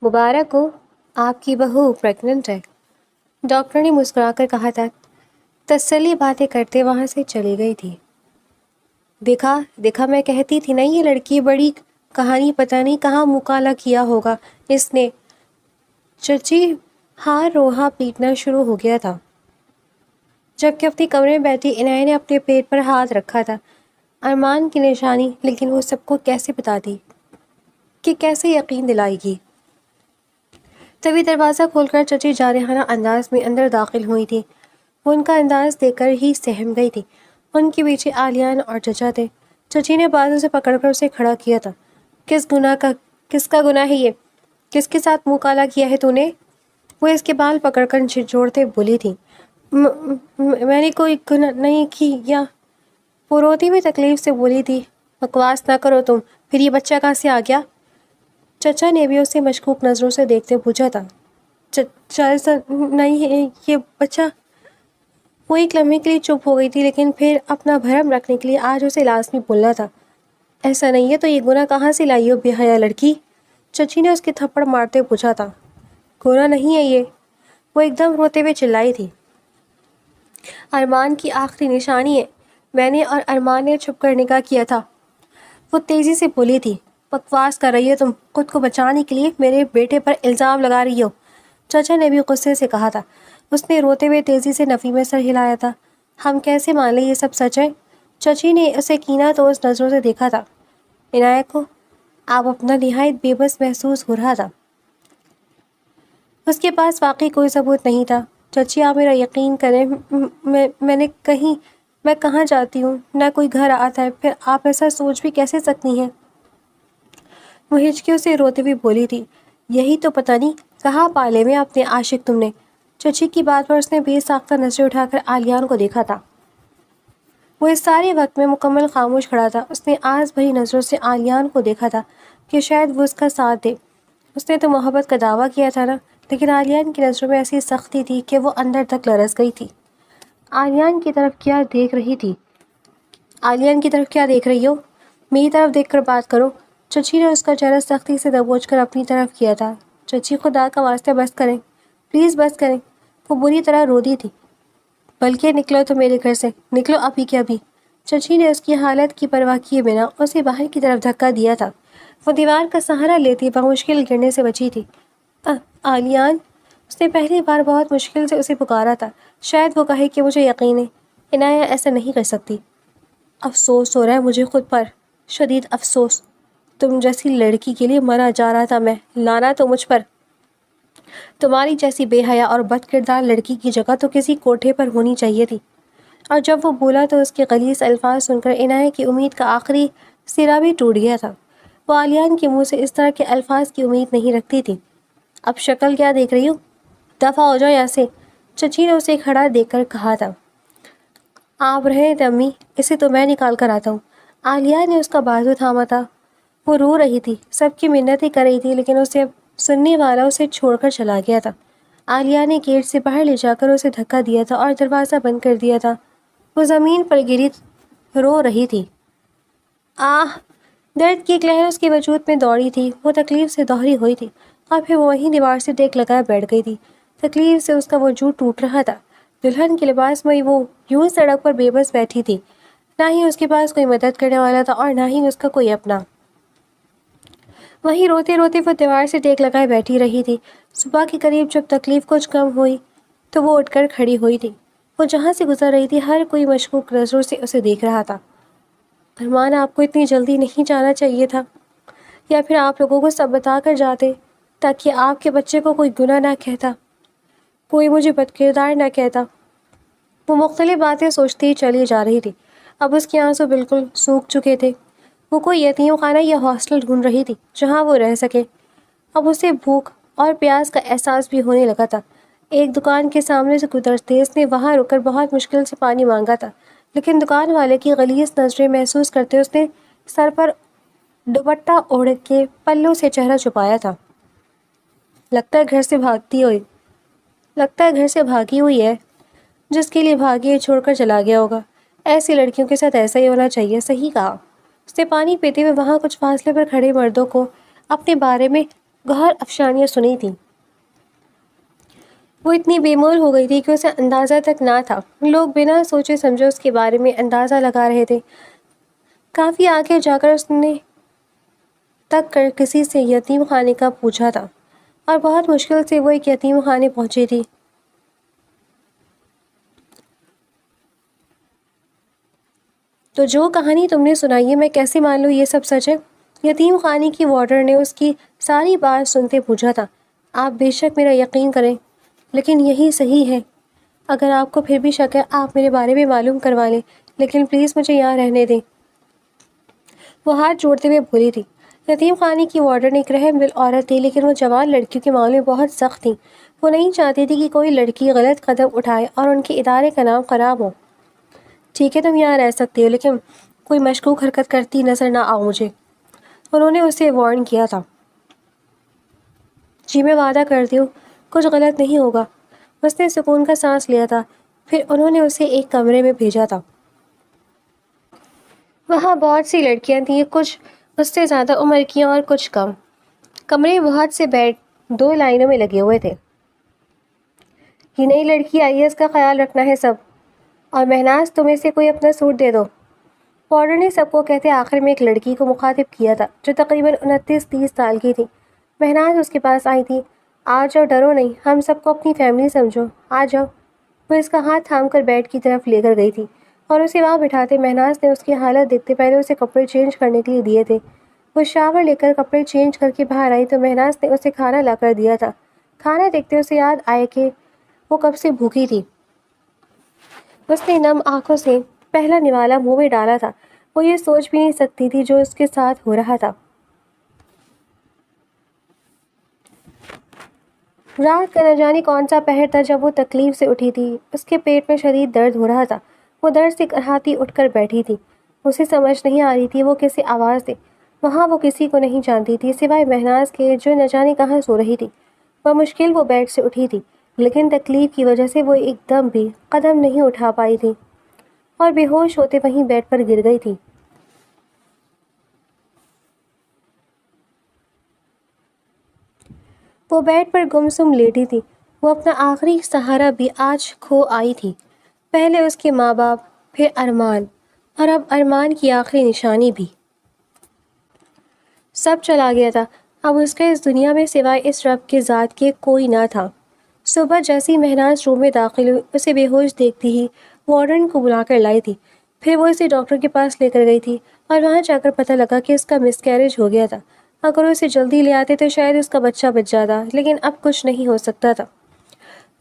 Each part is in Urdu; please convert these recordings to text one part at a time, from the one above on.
مبارک ہو، آپ کی بہو پریگننٹ ہے، ڈاکٹر نے مسکرا کر کہا تھا۔ تسلی باتیں کرتے وہاں سے چلی گئی تھی۔ دیکھا میں کہتی تھی نا، یہ لڑکی بڑی کہانی پتہ نہیں کہاں مکالا کیا ہوگا اس نے۔ چچی ہار روحا پیٹنا شروع ہو گیا تھا، جبکہ اپنے کمرے میں بیٹھی عنایت نے اپنے پیٹ پر ہاتھ رکھا تھا۔ ارمان کی نشانی، لیکن وہ سب کو کیسے بتاتی، کہ کیسے یقین دلائے گی؟ تبھی دروازہ کھول کر چچی جارحانہ انداز میں اندر داخل ہوئی تھی۔ وہ ان کا انداز دیکھ کر ہی سہم گئی تھی۔ ان کے پیچھے آلیان اور چچا تھے۔ چچی نے بازو سے پکڑ کر اسے کھڑا کیا تھا۔ کس کا گناہ ہے یہ؟ کس کے ساتھ منہ کالا کیا ہے تو نے؟ وہ اس کے بال پکڑ کر جھنجھوڑتے بولی تھی۔ میں نے کوئی گناہ نہیں کی یا؟ وہ روتی ہوئی تکلیف سے بولی تھی۔ بکواس نہ کرو تم، پھر یہ بچہ کہاں سے آ گیا؟ چچا نے بھی اسے مشکوک نظروں سے دیکھتے پوچھا تھا۔ ایسا نہیں ہے یہ بچہ۔ وہ ایک لمحے کے لیے چپ ہو گئی تھی، لیکن پھر اپنا بھرم رکھنے کے لیے آج اسے لازمی بولنا تھا۔ ایسا نہیں ہے تو یہ گناہ کہاں سے لائی ہو بے حیا لڑکی؟ چچی نے اس کے تھپڑ مارتے پوچھا تھا۔ گناہ نہیں ہے یہ، وہ ایک دم روتے ہوئے چلائی تھی۔ ارمان کی آخری نشانی ہے، میں نے اور ارمان نے چھپ کر نکاح کیا تھا، وہ تیزی سے بولی تھی۔ بکواس کر رہی ہو تم، خود کو بچانے کے لیے میرے بیٹے پر الزام لگا رہی ہو، چچا نے بھی غصے سے کہا تھا۔ اس نے روتے ہوئے تیزی سے نفی میں سر ہلایا تھا۔ ہم کیسے مان لیں یہ سب سچ ہے؟ چچی نے اسے کینہ تو اس نظروں سے دیکھا تھا۔ عنایت کو آپ اپنا نہایت بے بس محسوس ہو رہا تھا۔ اس کے پاس واقعی کوئی ثبوت نہیں تھا۔ چچی آپ میرا یقین کریں، میں کہاں جاتی ہوں، نہ کوئی گھر آتا ہے، پھر آپ ایسا سوچ بھی کیسے سکتی ہیں؟ وہ ہچکیوں سے روتے ہوئے بولی تھی۔ یہی تو پتہ نہیں کہاں پالے میں اپنے عاشق تم نے۔ چچی کی بات پر اس نے بے ساختہ نظریں اٹھا کر آلیان کو دیکھا تھا۔ وہ اس سارے وقت میں مکمل خاموش کھڑا تھا۔ اس نے آس بھری نظروں سے آلیان کو دیکھا تھا کہ شاید وہ اس کا ساتھ دے۔ اس نے تو محبت کا دعویٰ کیا تھا نا، لیکن آلیان کی نظروں میں ایسی سختی تھی کہ وہ اندر تک لرز گئی تھی۔ آلیان کی طرف کیا دیکھ رہی تھی؟ آلیان کی طرف کیا دیکھ رہی ہو؟ میری طرف دیکھ کر بات کرو۔ چچی نے اس کا چہرہ سختی سے دبوچ کر اپنی طرف کیا تھا۔ چچی خدا کا واسطہ بس کریں، پلیز بس کریں۔ وہ بری طرح رو دی تھی۔ بلکہ نکلو تو میرے گھر سے، نکلو ابھی کے ابھی۔ چچی نے اس کی حالت کی پرواہ کیے بنا اسے باہر کی طرف دھکا دیا تھا۔ وہ دیوار کا سہارا لیتی بمشکل گرنے سے بچی تھی۔ آلیان، اس نے پہلی بار بہت مشکل سے اسے پکارا تھا۔ شاید وہ کہے کہ مجھے یقین ہے عنایت ایسا نہیں کر سکتی۔ افسوس ہو رہا ہے مجھے خود پر، شدید افسوس۔ تم جیسی لڑکی کے لیے مرا جا رہا تھا میں، لانا تو مجھ پر۔ تمہاری جیسی بے حیا اور بد کردار لڑکی کی جگہ تو کسی کوٹھے پر ہونی چاہیے تھی۔ اور جب وہ بولا تو اس کے غلیظ الفاظ سن کر عنایت کی امید کا آخری سرا بھی ٹوٹ گیا تھا۔ وہ آلیان کے منہ سے اس طرح کے الفاظ کی امید نہیں رکھتی تھی۔ اب شکل کیا دیکھ رہی ہو؟ دفع ہو جاؤ یہاں سے، چچی نے اسے کھڑا دیکھ کر کہا تھا۔ آپ رہیں تھے امی، اسے تو میں نکال کر آتا ہوں۔ عالیہ نے اس کا بازو تھاما تھا۔ وہ رو رہی تھی، سب کی منتیں کر رہی تھی، لیکن اسے سننے والا اسے چھوڑ کر چلا گیا تھا۔ عالیہ نے گیٹ سے باہر لے جا کر اسے دھکا دیا تھا اور دروازہ بند کر دیا تھا۔ وہ زمین پر گری رو رہی تھی۔ آہ! درد کی ایک لہر اس کے وجود میں دوڑی تھی۔ وہ تکلیف سے دوہری ہوئی تھی اور پھر وہ وہیں دیوار سے ٹیک لگائے بیٹھ گئی تھی۔ تکلیف سے اس کا وجود ٹوٹ رہا تھا۔ دلہن کے لباس میں وہ یوں سڑک پر بے بس بیٹھی تھی، نہ ہی اس کے پاس کوئی مدد کرنے والا تھا اور نہ ہی اس کا کوئی اپنا۔ وہیں روتے روتے وہ دیوار سے ٹیک لگائے بیٹھی رہی تھی۔ صبح کے قریب جب تکلیف کچھ کم ہوئی تو وہ اٹھ کر کھڑی ہوئی تھی۔ وہ جہاں سے گزر رہی تھی ہر کوئی مشکوک نظروں سے اسے دیکھ رہا تھا۔ ارمان، آپ کو اتنی جلدی نہیں جانا چاہیے تھا، یا پھر آپ لوگوں کو سب بتا کر جاتے تاکہ آپ کے بچے کو کوئی گناہ نہ کہتا، کوئی مجھے بد کردار نہ کہتا۔ وہ مختلف باتیں سوچتی ہی چلی جا رہی تھی۔ اب اس کے آنسو بالکل سوکھ چکے تھے۔ وہ کوئی یتیم خانہ یا ہاسٹل ڈھونڈ رہی تھی جہاں وہ رہ سکے۔ اب اسے بھوک اور پیاس کا احساس بھی ہونے لگا تھا۔ ایک دکان کے سامنے سے گزرتے اس نے وہاں رک کر بہت مشکل سے پانی مانگا تھا، لیکن دکان والے کی غلیظ نظریں محسوس کرتے اس نے سر پر دوپٹہ اوڑھ کے پلوں سے چہرہ چھپایا تھا۔ لگتا ہے گھر سے بھاگی ہوئی ہے، جس کے لیے بھاگی چھوڑ کر چلا گیا ہوگا۔ ایسی لڑکیوں کے ساتھ ایسا ہی ہونا چاہیے۔ صحیح کہا۔ اس نے پانی پیتے ہوئے وہاں کچھ فاصلے پر کھڑے مردوں کو اپنے بارے میں گہر افشانیاں سنی تھیں۔ وہ اتنی بے مول ہو گئی تھی کہ اسے اندازہ تک نہ تھا۔ لوگ بنا سوچے سمجھے اس کے بارے میں اندازہ لگا رہے تھے۔ کافی آگے جا کر اس نے تک کر کسی سے یتیم خانے کا پوچھا تھا، اور بہت مشکل سے وہ ایک یتیم خانے پہنچی تھی۔ تو جو کہانی تم نے سنائی ہے میں کیسے مان لوں یہ سب سچ ہے؟ یتیم خانے کی وارڈر نے اس کی ساری بات سنتے پوچھا تھا۔ آپ بے شک میرا یقین کریں، لیکن یہی صحیح ہے۔ اگر آپ کو پھر بھی شک ہے آپ میرے بارے میں معلوم کروا لیں، لیکن پلیز مجھے یہاں رہنے دیں، وہ ہاتھ جوڑتے ہوئے بولی تھی۔ یتیم خانے کی وارڈن ایک رحم دل عورت تھی، لیکن وہ جوان لڑکیوں کے معاملے میں بہت سخت تھی۔ وہ نہیں چاہتی تھی کہ کوئی لڑکی غلط قدم اٹھائے اور ان کے ادارے کا نام خراب ہو۔ ٹھیک ہے تم یہاں رہ سکتی ہو، لیکن کوئی مشکوک حرکت کرتی نظر نہ آؤ مجھے، انہوں نے اسے وارن کیا تھا۔ جی میں وعدہ کرتی ہوں کچھ غلط نہیں ہوگا۔ اس نے سکون کا سانس لیا تھا۔ پھر انہوں نے اسے ایک کمرے میں بھیجا تھا۔ وہاں بہت سی لڑکیاں تھیں، کچھ اس سے زیادہ عمر کی اور کچھ کم۔ کمرے میں بہت سے بیڈ 2 لائنوں میں لگے ہوئے تھے۔ یہ نئی لڑکی آئی ہے، اس کا خیال رکھنا ہے سب، اور مہناز تمہیں سے کوئی اپنا سوٹ دے دو۔ پاؤڈر نے سب کو کہتے آخر میں ایک لڑکی کو مخاطب کیا تھا جو تقریباً 29-30 سال کی تھی۔ مہناز اس کے پاس آئی تھی۔ آ جاؤ، ڈرو نہیں، ہم سب کو اپنی فیملی سمجھو، آ جاؤ۔ وہ اس کا ہاتھ تھام کر بیڈ کی طرف لے کر گئی تھی اور اسے وہاں بٹھاتے مہناز نے اس کی حالت دیکھتے پہلے اسے کپڑے چینج کرنے کے لیے دیے تھے۔ وہ شاور لے کر کپڑے چینج کر کے باہر آئی تو مہناز نے اسے کھانا لا کر دیا تھا۔ کھانا دیکھتے اسے یاد آئے کہ وہ کب سے بھوکی تھی۔ اس نے نم آنکھوں سے پہلا نوالا منہ میں ڈالا تھا۔ وہ یہ سوچ بھی نہیں سکتی تھی جو اس کے ساتھ ہو رہا تھا۔ رات کا نہ جانے کون سا پہر تھا جب وہ تکلیف سے اٹھی تھی۔ اس کے پیٹ میں شدید درد ہو رہا تھا۔ وہ درد سے کرہاتی اٹھ کر بیٹھی تھی۔ اسے سمجھ نہیں آ رہی تھی وہ کیسے آواز دے۔ وہاں وہ کسی کو نہیں جانتی تھی سوائے مہناز کے جو نہ جانے کہاں سو رہی تھی۔ بمشکل وہ بیڈ سے اٹھی تھی، لیکن تکلیف کی وجہ سے وہ ایک دم بھی قدم نہیں اٹھا پائی تھی اور بے ہوش ہوتے وہیں بیڈ پر گر گئی تھی۔ وہ بیڈ پر گمسم لیٹی تھی۔ وہ اپنا آخری سہارا بھی آج کھو آئی تھی۔ پہلے اس کے ماں باپ، پھر ارمان، اور اب ارمان کی آخری نشانی بھی۔ سب چلا گیا تھا۔ اب اس کا اس دنیا میں سوائے اس رب کے ذات کے کوئی نہ تھا۔ صبح جیسی مہناز روم میں داخل ہوئی اسے بے ہوش دیکھتی ہی وارڈن کو بلا کر لائی تھی۔ پھر وہ اسے ڈاکٹر کے پاس لے کر گئی تھی اور وہاں جا کر پتہ لگا کہ اس کا مس کیریج ہو گیا تھا۔ اگر اسے جلدی لے آتے تو شاید اس کا بچہ بچ جاتا، لیکن اب کچھ نہیں ہو سکتا تھا۔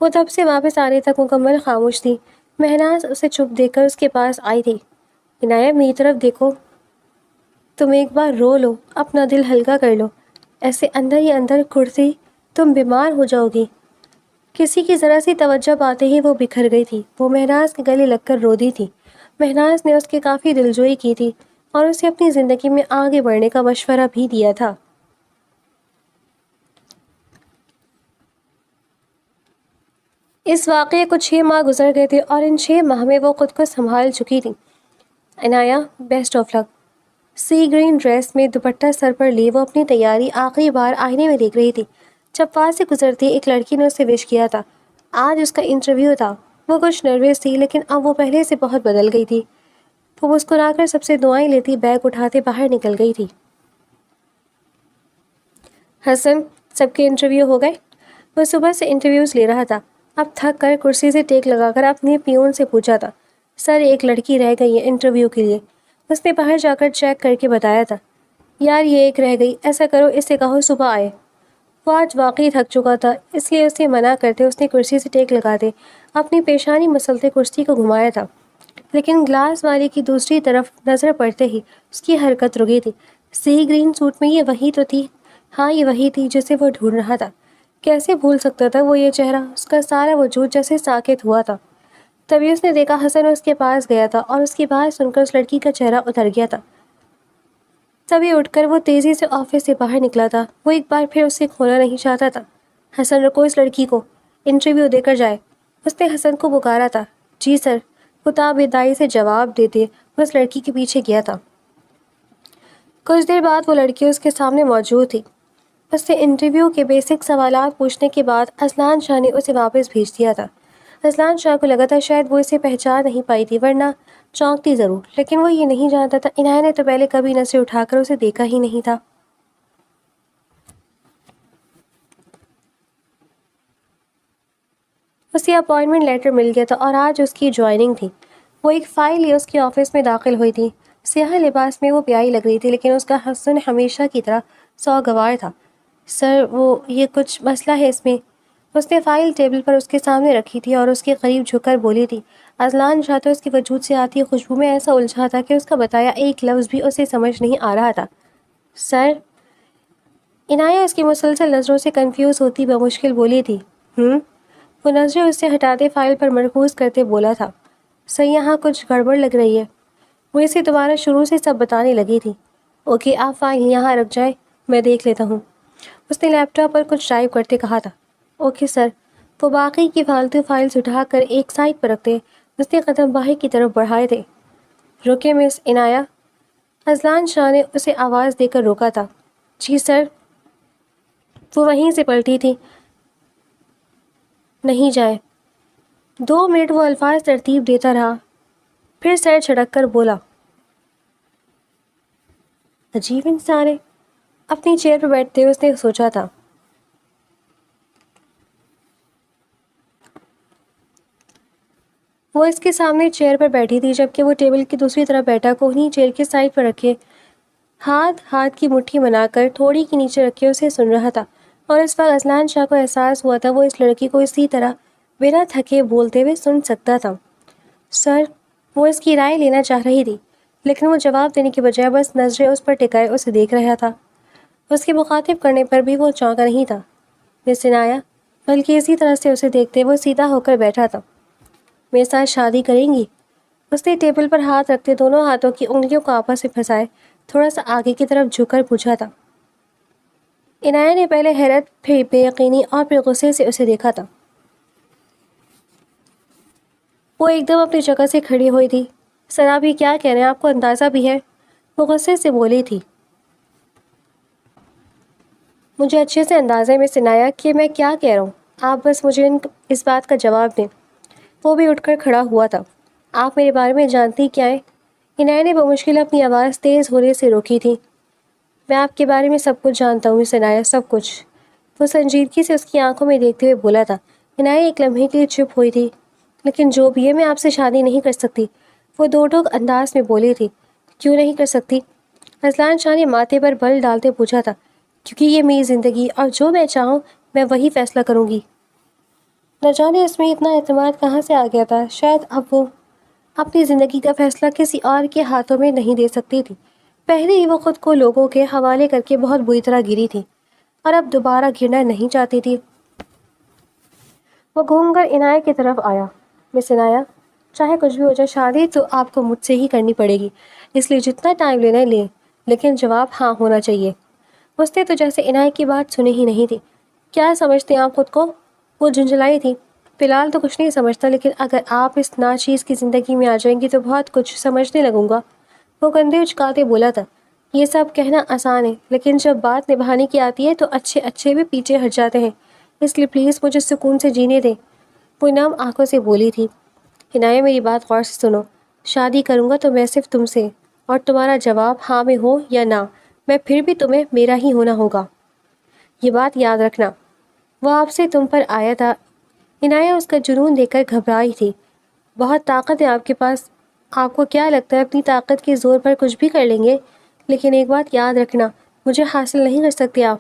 وہ تب سے واپس آنے تک مکمل خاموش تھی۔ مہناز اسے چپ دیکھ کر اس کے پاس آئی تھی۔ عنایہ میری طرف دیکھو، تم ایک بار رو لو، اپنا دل ہلکا کر لو، ایسے اندر ہی اندر کھڑتی تم بیمار ہو جاؤ گی۔ کسی کی ذرا سی توجہ پاتے ہی وہ بکھر گئی تھی۔ وہ مہناز کے گلے لگ کر رو دی تھی۔ مہناز نے اس کی کافی دلجوئی کی تھی اور اسے اپنی زندگی میں آگے بڑھنے کا مشورہ بھی دیا تھا۔ اس واقعے کو 6 ماہ گزر گئے تھے اور ان 6 ماہ میں وہ خود کو سنبھال چکی تھی۔ Anaya best of luck. Sea green dress میں دوپٹہ سر پر لی وہ اپنی تیاری آخری بار آئینے میں دیکھ رہی تھی۔ جب پاس سے گزرتی ایک لڑکی نے اسے وش کیا تھا۔ آج اس کا انٹرویو تھا۔ وہ کچھ نروس تھی، لیکن اب وہ پہلے سے بہت بدل گئی تھی۔ وہ مسکرا کر سب سے دعائیں لیتی بیگ اٹھاتے باہر نکل گئی تھی۔ حسن، سب کے انٹرویو ہو گئے؟ وہ صبح سے انٹرویوز لے رہا تھا۔ اب تھک کر کرسی سے ٹیک لگا کر اپنے پیون سے پوچھا تھا، سر ایک لڑکی رہ گئی ہے انٹرویو کے لیے۔ اس نے باہر جا کر چیک کر کے بتایا تھا۔ یار یہ ایک رہ گئی، ایسا کرو اس سے کہو صبح آئے۔ وہ آج واقعی تھک چکا تھا، اس لیے اسے منع کرتے اس نے کرسی سے ٹیک لگاتے اپنی پیشانی مسلتے کرسی کو گھمایا تھا، لیکن گلاس والی کی دوسری طرف نظر پڑتے ہی اس کی حرکت رکی تھی۔ سی گرین سوٹ میں یہ وہی تو تھی؟ ہاں یہ وہی تھی جسے وہ ڈھونڈ رہا تھا۔ کیسے بھول سکتا تھا وہ یہ چہرہ؟ اس کا سارا وجود جیسے ساکت ہوا تھا۔ تبھی اس نے دیکھا حسن اس کے پاس گیا تھا اور اس کی بات سن کر اس لڑکی کا چہرہ اتر گیا تھا۔ تبھی اٹھ کر وہ تیزی سے آفس سے باہر نکلا تھا۔ وہ ایک بار پھر اسے کھونا نہیں چاہتا تھا۔ حسن رکو اس لڑکی کو، انٹرویو دے کر جائے۔ اس نے حسن کو پکارا تھا۔ جی سر، وہ تابعداری سے جواب دیتے وہ اس لڑکی کے پیچھے گیا تھا۔ کچھ دیر بعد وہ لڑکی اس کے سامنے موجود تھی۔ اس نے انٹرویو کے بیسک سوالات پوچھنے کے بعد اذلان شاہ نے اسے واپس بھیج دیا تھا۔ اذلان شاہ کو لگا تھا شاید وہ اسے پہچان نہیں پائی تھی، ورنہ چونکتی ضرور، لیکن وہ یہ نہیں جانتا تھا عنایہ نے تو پہلے کبھی نظریں اٹھا کر اسے دیکھا ہی نہیں تھا۔ اسے اپائنٹمنٹ لیٹر مل گیا تھا اور آج اس کی جوائننگ تھی۔ وہ ایک فائل لیے اس کے آفس میں داخل ہوئی تھی۔ سیاہ لباس میں وہ پیائی لگ رہی تھی، لیکن اس کا حسن ہمیشہ کی طرح سوگوار تھا۔ سر، یہ کچھ مسئلہ ہے اس میں؟ اس نے فائل ٹیبل پر اس کے سامنے رکھی تھی اور اس کے قریب جھک کر بولی تھی۔ اذلان شاہ تو اس کے وجود سے آتی خوشبو میں ایسا الجھا تھا کہ اس کا بتایا ایک لفظ بھی اسے سمجھ نہیں آ رہا تھا۔ سر، عنایہ اس کی مسلسل نظروں سے کنفیوز ہوتی بمشکل بولی تھی۔ وہ نظریں اس سے ہٹاتے فائل پر مرکوز کرتے بولا تھا۔ سر، یہاں کچھ گڑبڑ لگ رہی ہے۔ وہ اسے دوبارہ شروع سے سب بتانے لگی تھی۔ اوکے، آپ فائل یہاں رکھ جائیں، میں دیکھ لیتا ہوں۔ اس نے لیپ ٹاپ پر کچھ ٹائپ کرتے کہا تھا۔ Okay sir. وہ باقی کی فالتو فائلز اٹھا کر ایک سائڈ پر رکھتے اس نے قدم باہر کی طرف بڑھائے تھے۔ رکے مس عنایہ، اذلان شاہ نے اسے آواز دے کر روکا تھا۔ جی سر۔ وہ وہیں سے پلٹی تھی۔ نہیں جائیں۔ 2 منٹ وہ الفاظ ترتیب دیتا رہا، پھر سر جھٹک کر بولا، عجیب انسان ہے۔ اپنی چیئر پر بیٹھتے ہوئے اس نے سوچا تھا۔ وہ اس کے سامنے چیئر پر بیٹھی تھی، جبکہ وہ ٹیبل کی دوسری طرف بیٹھا کوہنی چیئر کے سائڈ پر رکھے ہاتھ کی مٹھی بنا کر تھوڑی کے نیچے رکھے اسے سن رہا تھا، اور اس وقت اذلان شاہ کو احساس ہوا تھا وہ اس لڑکی کو اسی طرح بنا تھکے بولتے ہوئے سن سکتا تھا۔ سر، وہ اس کی رائے لینا چاہ رہی تھی، لیکن وہ جواب دینے کے بجائے بس نظریں اس پر ٹکائے اسے دیکھ رہا تھا۔ اس کے مخاطب کرنے پر بھی وہ چونکا نہیں تھا، مس عنایہ، بلکہ اسی طرح سے اسے دیکھتے وہ سیدھا ہو کر بیٹھا تھا۔ میرے ساتھ شادی کریں گی؟ اس نے ٹیبل پر ہاتھ رکھتے دونوں ہاتھوں کی انگلیوں کو آپس میں پھنسائے تھوڑا سا آگے کی طرف جھک کر پوچھا تھا۔ عنایہ نے پہلے حیرت، پھر بے یقینی اور پھر غصے سے اسے دیکھا تھا۔ وہ ایک دم اپنی جگہ سے کھڑی ہوئی تھی۔ سر، آپ یہ کیا کہہ رہے ہیں؟ آپ کو اندازہ بھی ہے؟ وہ غصے سے بولی تھی۔ مجھے اچھے سے اندازہ ہے مس عنایہ کہ میں کیا کہہ رہا ہوں، آپ بس مجھے اس بات کا جواب دیں۔ وہ بھی اٹھ کر کھڑا ہوا تھا۔ آپ میرے بارے میں جانتی کیا ہے؟ عنایہ نے بمشکل اپنی آواز تیز ہونے سے روکی تھی۔ میں آپ کے بارے میں سب کچھ جانتا ہوں مس عنایہ، سب کچھ۔ وہ سنجیدگی سے اس کی آنکھوں میں دیکھتے ہوئے بولا تھا۔ عنایہ ایک لمحے کے لیے چپ ہوئی تھی۔ لیکن جو بھی ہے، میں آپ سے شادی نہیں کر سکتی، وہ دو ٹوک انداز میں بولی تھی۔ کیوں نہیں کر سکتی؟ اذلان شاہ نے ماتھے پر بل ڈالتے پوچھا تھا۔ کیونکہ یہ میری زندگی، اور جو میں چاہوں میں وہی فیصلہ کروں گی۔ نہ جانے اس میں اتنا اعتماد کہاں سے آ گیا تھا۔ شاید اب وہ اپنی زندگی کا فیصلہ کسی اور کے ہاتھوں میں نہیں دے سکتی تھی۔ پہلے ہی وہ خود کو لوگوں کے حوالے کر کے بہت بری طرح گری تھی، اور اب دوبارہ گرنا نہیں چاہتی تھی۔ وہ گھوم کر عنایہ کی طرف آیا۔ مس عنایہ، چاہے کچھ بھی ہو جائے، شادی تو آپ کو مجھ سے ہی کرنی پڑے گی، اس لیے جتنا ٹائم لینا ہے لیں، لیکن جواب ہاں ہونا چاہیے۔ اس نے تو جیسے عنایہ کی بات سنی ہی نہیں تھی۔ کیا سمجھتے ہیں آپ خود کو؟ وہ جھنجھلائی تھی۔ فی الحال تو کچھ نہیں سمجھتا، لیکن اگر آپ اس ناچیز کی زندگی میں آ جائیں گی تو بہت کچھ سمجھنے لگوں گا۔ وہ کندھے اچکاتے بولا تھا۔ یہ سب کہنا آسان ہے، لیکن جب بات نبھانے کی آتی ہے تو اچھے بھی پیچھے ہٹ جاتے ہیں، اس لیے پلیز مجھے سکون سے جینے دیں۔ وہ نم آنکھوں سے بولی تھی۔ عنایہ، میری بات غور سے سنو۔ شادی کروں گا تو میں صرف تم سے، اور تمہارا جواب ہاں میں ہو یا نہ، میں پھر بھی تمہیں میرا ہی ہونا ہوگا۔ یہ بات یاد رکھنا۔ وہ آپ سے تم پر آیا تھا۔ عنایہ اس کا جنون دیکھ کر گھبرائی تھی۔ بہت طاقت ہے آپ کے پاس، آپ کو کیا لگتا ہے اپنی طاقت کے زور پر کچھ بھی کر لیں گے؟ لیکن ایک بات یاد رکھنا، مجھے حاصل نہیں کر سکتے آپ۔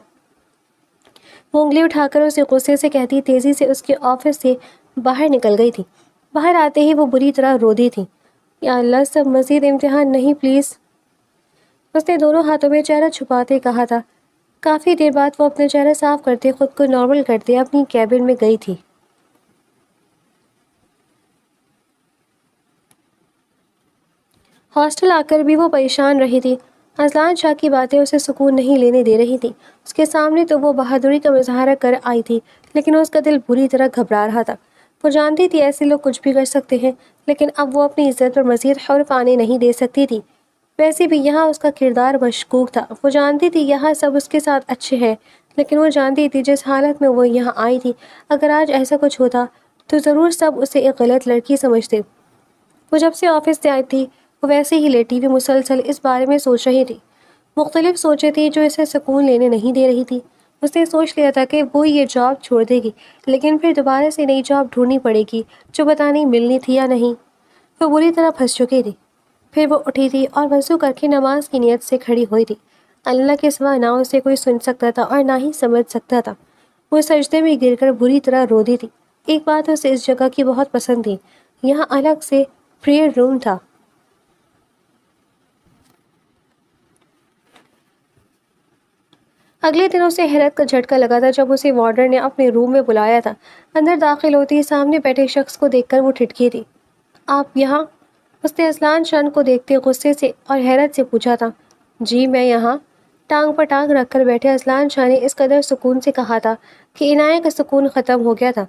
وہ انگلی اٹھا کر اسے غصے سے کہتی تیزی سے اس کے آفس سے باہر نکل گئی تھی۔ باہر آتے ہی وہ بری طرح رو دی تھی۔ یا اللہ، سب مزید امتحان نہیں پلیز۔ اس نے دونوں ہاتھوں میں چہرہ چھپاتے کہا تھا۔ کافی دیر بعد وہ اپنا چہرہ صاف کرتے خود کو نارمل کرتے اپنی کیبن میں گئی تھی۔ ہاسٹل آ کر بھی وہ پریشان رہی تھی۔ اذلان شاہ کی باتیں اسے سکون نہیں لینے دے رہی تھی۔ اس کے سامنے تو وہ بہادری کا مظاہرہ کر آئی تھی، لیکن اس کا دل بری طرح گھبرا رہا تھا۔ وہ جانتی تھی ایسے لوگ کچھ بھی کر سکتے ہیں، لیکن اب وہ اپنی عزت پر مزید حرف آنے نہیں دے سکتی تھی۔ ویسے بھی یہاں اس کا کردار مشکوک تھا۔ وہ جانتی تھی یہاں سب اس کے ساتھ اچھے ہیں، لیکن وہ جانتی تھی جس حالت میں وہ یہاں آئی تھی، اگر آج ایسا کچھ ہوتا تو ضرور سب اسے ایک غلط لڑکی سمجھتے۔ وہ جب سے آفس سے آئی تھی وہ ویسے ہی لیٹی ہوئی مسلسل اس بارے میں سوچ رہی تھی۔ مختلف سوچیں تھیں جو اسے سکون لینے نہیں دے رہی تھی۔ اس نے سوچ لیا تھا کہ وہ یہ جاب چھوڑ دے گی، لیکن پھر دوبارہ سے نئی جاب ڈھونڈنی پڑے گی جو پتہ نہیں ملنی تھی یا نہیں۔ وہ بری طرح پھنس چکی تھی۔ پھر وہ اٹھی تھی اور وضو کر کے نماز کی نیت سے کھڑی ہوئی تھی۔ اللہ کے سوا نہ اسے کوئی سن سکتا تھا اور نہ ہی سمجھ سکتا تھا۔ وہ سجدے میں گر کر بری طرح رو دی تھی۔ ایک بات اسے اس جگہ کی بہت پسند تھی، یہاں الگ سے پریئر روم تھا۔ اگلے دن اسے حیرت کا جھٹکا لگا تھا جب اسے وارڈر نے اپنے روم میں بلایا تھا۔ اندر داخل ہوتی سامنے بیٹھے شخص کو دیکھ کر وہ ٹھٹکی تھی۔ آپ یہاں؟ اس نے اذلان شان کو دیکھتے غصے سے اور حیرت سے پوچھا تھا۔ جی میں یہاں، ٹانگ پر ٹانگ رکھ کر بیٹھے اذلان شاہ نے اس قدر سکون سے کہا تھا کہ عنایہ کا سکون ختم ہو گیا تھا۔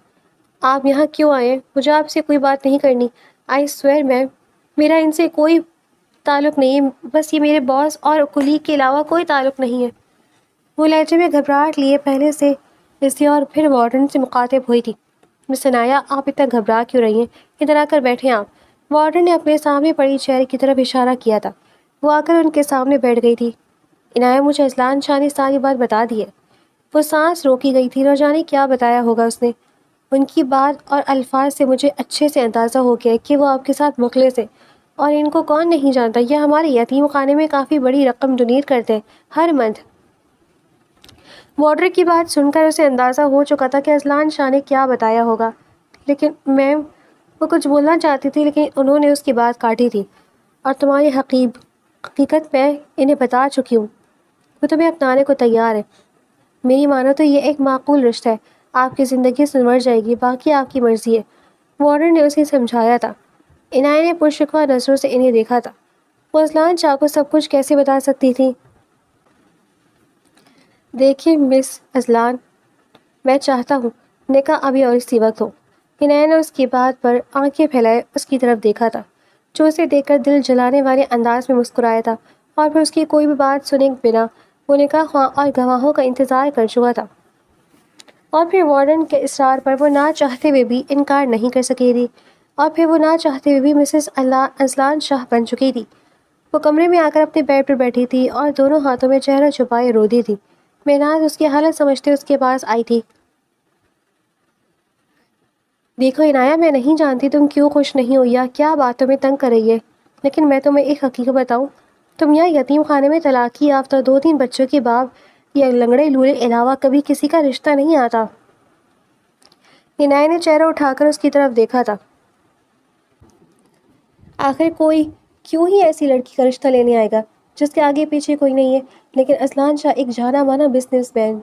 آپ یہاں کیوں آئے؟ مجھے آپ سے کوئی بات نہیں کرنی۔ آئی سویئر میم، میرا ان سے کوئی تعلق نہیں ہے، بس یہ میرے باس اور کلیگ کے علاوہ کوئی تعلق نہیں ہے۔ وہ لہجے میں گھبراہٹ لیے پہلے سے اس لیے اور پھر وارڈن سے مخاطب ہوئی تھی۔ مس عنایہ آپ اتنا گھبرا کیوں رہی ہیں؟ ادھر آ کر بیٹھیں آپ۔ وارڈن نے اپنے سامنے پڑی چیئر کی طرف اشارہ کیا تھا۔ وہ آ کر ان کے سامنے بیٹھ گئی تھی۔ عنایہ مجھے اذلان شاہ نے ساری بات بتا دی ہے۔ وہ سانس روکی گئی تھی، نہ جانے کیا بتایا ہوگا اس نے۔ ان کی بات اور الفاظ سے مجھے اچھے سے اندازہ ہو گیا کہ وہ آپ کے ساتھ مخلص ہے، اور ان کو کون نہیں جانتا، یہ ہمارے یتیم خانے میں کافی بڑی رقم ڈونیٹ کرتے ہیں ہر منتھ۔ وارڈر کی بات سن کر اسے اندازہ ہو چکا تھا کہ اذلان شاہ نے کیا بتایا ہوگا، لیکن میم، وہ کچھ بولنا چاہتی تھی لیکن انہوں نے اس کی بات کاٹی تھی۔ اور تمہاری حقیقت میں انہیں بتا چکی ہوں، وہ تمہیں اپنانے کو تیار ہے۔ میری مانو تو یہ ایک معقول رشتہ ہے، آپ کی زندگی سنور جائے گی، باقی آپ کی مرضی ہے، وارڈر نے اسے سمجھایا تھا۔ عنایہ نے پرشکوہ نظروں سے انہیں دیکھا تھا۔ وہ اذلان شاہ کو سب کچھ کیسے بتا سکتی تھی؟ دیکھیے مس اذلان، میں چاہتا ہوں نکاح ابھی اور اسی وقت ہو۔ عنایہ نے اس کی بات پر آنکھیں پھیلائے اس کی طرف دیکھا تھا، جو اسے دیکھ کر دل جلانے والے انداز میں مسکرایا تھا، اور پھر اس کی کوئی بھی بات سنے بنا وہ نکاح خواہ اور گواہوں کا انتظار کر چکا تھا۔ اور پھر وارڈن کے اصرار پر وہ نہ چاہتے ہوئے بھی انکار نہیں کر سکی تھی، اور پھر وہ نہ چاہتے ہوئے بھی مسز اذلان شاہ بن چکی تھی۔ وہ کمرے میں آ کر اپنے بیڈ پر بیٹھی تھی اور دونوں ہاتھوں میں چہرہ چھپائے رو دی تھی۔ مہناز اس کی حالت سمجھتے اس کے پاس آئی تھی۔ دیکھو عنایہ، میں نہیں جانتی تم کیوں خوش نہیں ہو یا کیا بات تمہیں تنگ کر رہی ہے، لیکن میں تمہیں ایک حقیقت بتاؤں، تم یہاں یتیم خانے میں طلاق یافتہ 2-3 بچوں کے باپ یا لنگڑے لولے علاوہ کبھی کسی کا رشتہ نہیں آتا۔ عنایہ نے چہرہ اٹھا کر اس کی طرف دیکھا تھا۔ آخر کوئی کیوں ہی ایسی لڑکی کا رشتہ لینے آئے گا جس کے آگے پیچھے کوئی نہیں ہے، لیکن اذلان شاہ ایک جانا مانا بزنس مین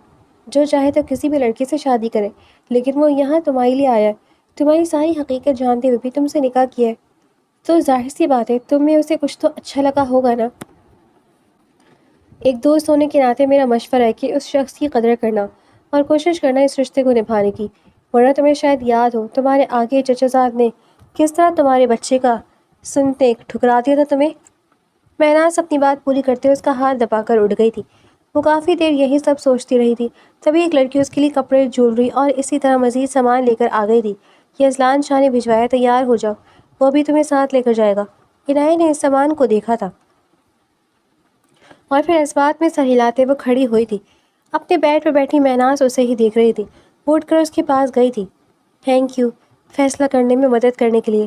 جو چاہے تو کسی بھی لڑکی سے شادی کرے، لیکن وہ یہاں تمہارے لیے آیا ہے، تمہاری ساری حقیقت جانتے ہوئے بھی تم سے نکاح کیا ہے، تو ظاہر سی بات ہے تم میں اسے کچھ تو اچھا لگا ہوگا نا۔ ایک دوست ہونے کے ناطے میرا مشورہ ہے کہ اس شخص کی قدر کرنا اور کوشش کرنا اس رشتے کو نبھانے کی، ورنہ تمہیں شاید یاد ہو تمہارے آگے چچا زاد نے کس طرح تمہارے بچے کا سنتے ٹھکرا دیا تھا تمہیں۔ مہناز اپنی بات پوری کرتے اس کا ہاتھ دبا کر اٹھ گئی تھی۔ وہ کافی دیر یہی سب سوچتی رہی تھی، تبھی ایک لڑکی اس کے لیے کپڑے، جولری اور اسی طرح مزید سامان لے کر آ گئی تھی۔ یہ اذلان شاہ نے بھجوایا، تیار ہو جاؤ، وہ بھی تمہیں ساتھ لے کر جائے گا۔ عنایہ نے اس سامان کو دیکھا تھا اور پھر اس بات میں سر ہلاتے وہ کھڑی ہوئی تھی۔ اپنے بیڈ پر بیٹھی مہناز اسے ہی دیکھ رہی تھی۔ وہ اٹھ کر اس کے پاس گئی تھی۔ تھینک یو فیصلہ کرنے میں مدد کرنے کے لیے۔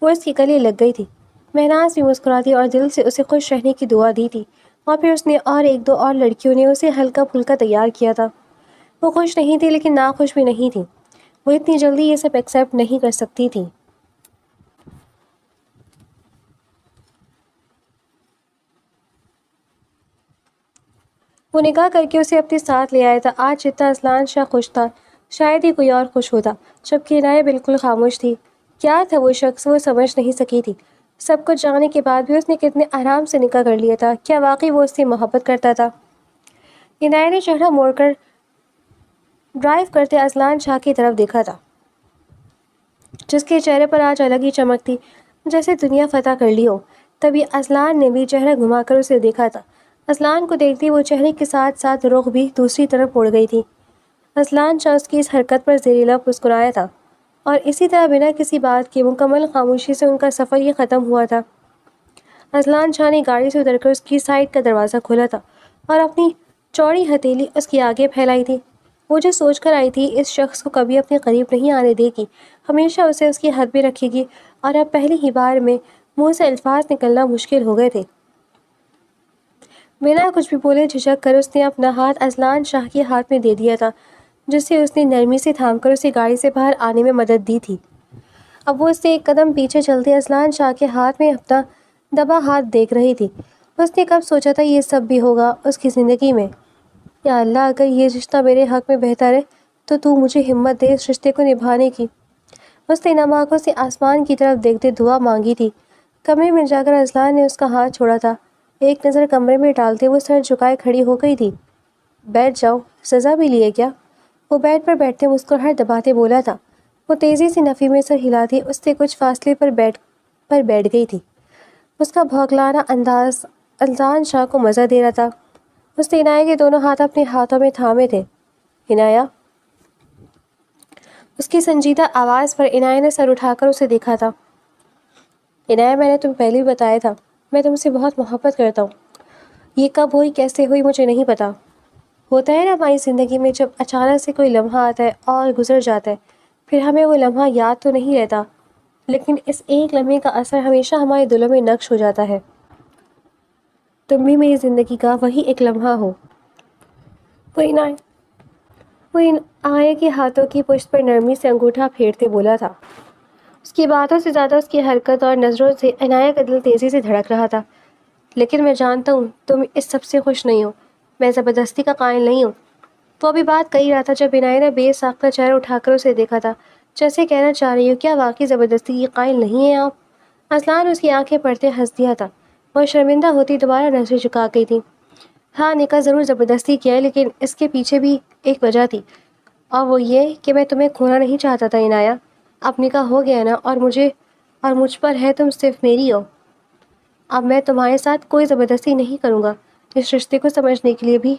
وہ اس کے گلے لگ گئی تھی۔ مہناز بھی مسکراتی اور دل سے اسے خوش رہنے کی دعا دی تھی، اور پھر اس نے اور 1-2 اور لڑکیوں نے اسے ہلکا پھلکا تیار کیا تھا۔ وہ خوش نہیں تھی لیکن ناخوش بھی نہیں تھی۔ وہ اتنی جلدی یہ سب ایکسیپٹ نہیں کر سکتی تھی۔ وہ نکاح کر کے اسے اپنے ساتھ لے آیا تھا۔ آج جتنا اذلان شاہ خوش تھا شاید ہی کوئی اور خوش ہوتا، جبکہ عنایہ بالکل خاموش تھی۔ کیا تھا وہ شخص، وہ سمجھ نہیں سکی تھی۔ سب کچھ جانے کے بعد بھی اس نے کتنے آرام سے نکاح کر لیا تھا۔ کیا واقعی وہ اس سے محبت کرتا تھا؟ عنایہ نے چہرہ موڑ کر ڈرائیو کرتے اذلان شاہ کی طرف دیکھا تھا، جس کے چہرے پر آج الگ ہی چمک تھی، جیسے دنیا فتح کر لی ہو۔ تبھی اذلان نے بھی چہرہ گھما کر اسے دیکھا تھا۔ اصلان کو دیکھتی وہ چہرے کے ساتھ ساتھ رخ بھی دوسری طرف اڑ گئی تھی۔ اصلان شاہ اس کی اس حرکت پر زیر لب مسکرایا تھا اور اسی طرح بنا کسی بات کے مکمل خاموشی سے ان کا سفر یہ ختم ہوا تھا۔ اصلان شاہ نے گاڑی سے اتر کر اس کی سائڈ کا دروازہ کھولا تھا اور اپنی چوڑی ہتھیلی اس کی آگے پھیلائی تھی۔ وہ جو سوچ کر آئی تھی اس شخص کو کبھی اپنے قریب نہیں آنے دے گی، ہمیشہ اسے اس کی حد میں رکھے گی، اور اب پہلی ہی بار میں منہ سے الفاظ نکلنا مشکل ہو گئے تھے۔ بنا کچھ بھی بولے جھجک کر اس نے اپنا ہاتھ اصلان شاہ کے ہاتھ میں دے دیا تھا، جسے اس نے نرمی سے تھام کر اسے گاڑی سے باہر آنے میں مدد دی تھی۔ اب وہ اس سے ایک قدم پیچھے چلتے اصلان شاہ کے ہاتھ میں اپنا دبا ہاتھ دیکھ رہی تھی۔ اس نے کب سوچا تھا یہ سب بھی ہوگا اس کی زندگی میں؟ یا اللہ، اگر یہ رشتہ میرے حق میں بہتر ہے تو مجھے ہمت دے اس رشتے کو نبھانے کی۔ اس نے نم آنکھوں سے آسمان کی طرف دیکھتے دعا مانگی تھی۔ کمرے میں جا کر اصلان نے اس کا ہاتھ چھوڑا تھا۔ ایک نظر کمرے میں ڈالتے وہ سر جھکائے کھڑی ہو گئی تھی۔ بیٹھ جاؤ، سزا بھی لیے کیا؟ وہ بیڈ پر بیٹھتے مسکراہٹ دباتے بولا تھا۔ وہ تیزی سے نفی میں سر ہلاتی اس سے کچھ فاصلے پر بیٹھ گئی تھی۔ اس کا بھوکلانا انداز اصلان شاہ کو مزہ دے رہا تھا۔ اس نے عنایہ کے دونوں ہاتھ اپنے ہاتھوں میں تھامے تھے۔ عنایہ، اس کی سنجیدہ آواز پر عنایہ نے سر اٹھا کر اسے دیکھا تھا۔ عنایہ، میں نے تمہیں پہلے بھی بتایا تھا میں تم سے بہت محبت کرتا ہوں۔ یہ کب ہوئی کیسے ہوئی مجھے نہیں پتا۔ ہوتا ہے نا ہماری زندگی میں، جب اچانک سے کوئی لمحہ آتا ہے اور گزر جاتا ہے، پھر ہمیں وہ لمحہ یاد تو نہیں رہتا، لیکن اس ایک لمحے کا اثر ہمیشہ ہمارے دلوں میں نقش ہو جاتا ہے۔ تم بھی میری زندگی کا وہی ایک لمحہ ہو۔ وہ عنایہ کے ہاتھوں کی پشت پر نرمی سے انگوٹھا پھیرتے بولا تھا۔ اس کی باتوں سے زیادہ اس کی حرکت اور نظروں سے عنایہ کا دل تیزی سے دھڑک رہا تھا۔ لیکن میں جانتا ہوں تم اس سب سے خوش نہیں ہو، میں زبردستی کا قائل نہیں ہوں۔ وہ ابھی بات کہی رہا تھا جب عنایہ نے بے ساختہ چہرہ اٹھا کر اسے دیکھا تھا، جیسے کہنا چاہ رہی ہو کیا واقعی زبردستی کی قائل نہیں ہیں آپ؟ اصلان اس کی آنکھیں پڑھتے ہنس دیا تھا۔ وہ شرمندہ ہوتی دوبارہ نظریں جھکا گئی تھی۔ ہاں، نکاح ضرور زبردستی کیا ہے، لیکن اس کے پیچھے بھی ایک وجہ تھی، اور وہ یہ کہ میں تمہیں کھونا نہیں چاہتا تھا عنایہ۔ اب نکاح ہو گیا نا، اور مجھ پر ہے تم صرف میری ہو۔ اب میں تمہارے ساتھ کوئی زبردستی نہیں کروں گا۔ اس رشتے کو سمجھنے کے لیے بھی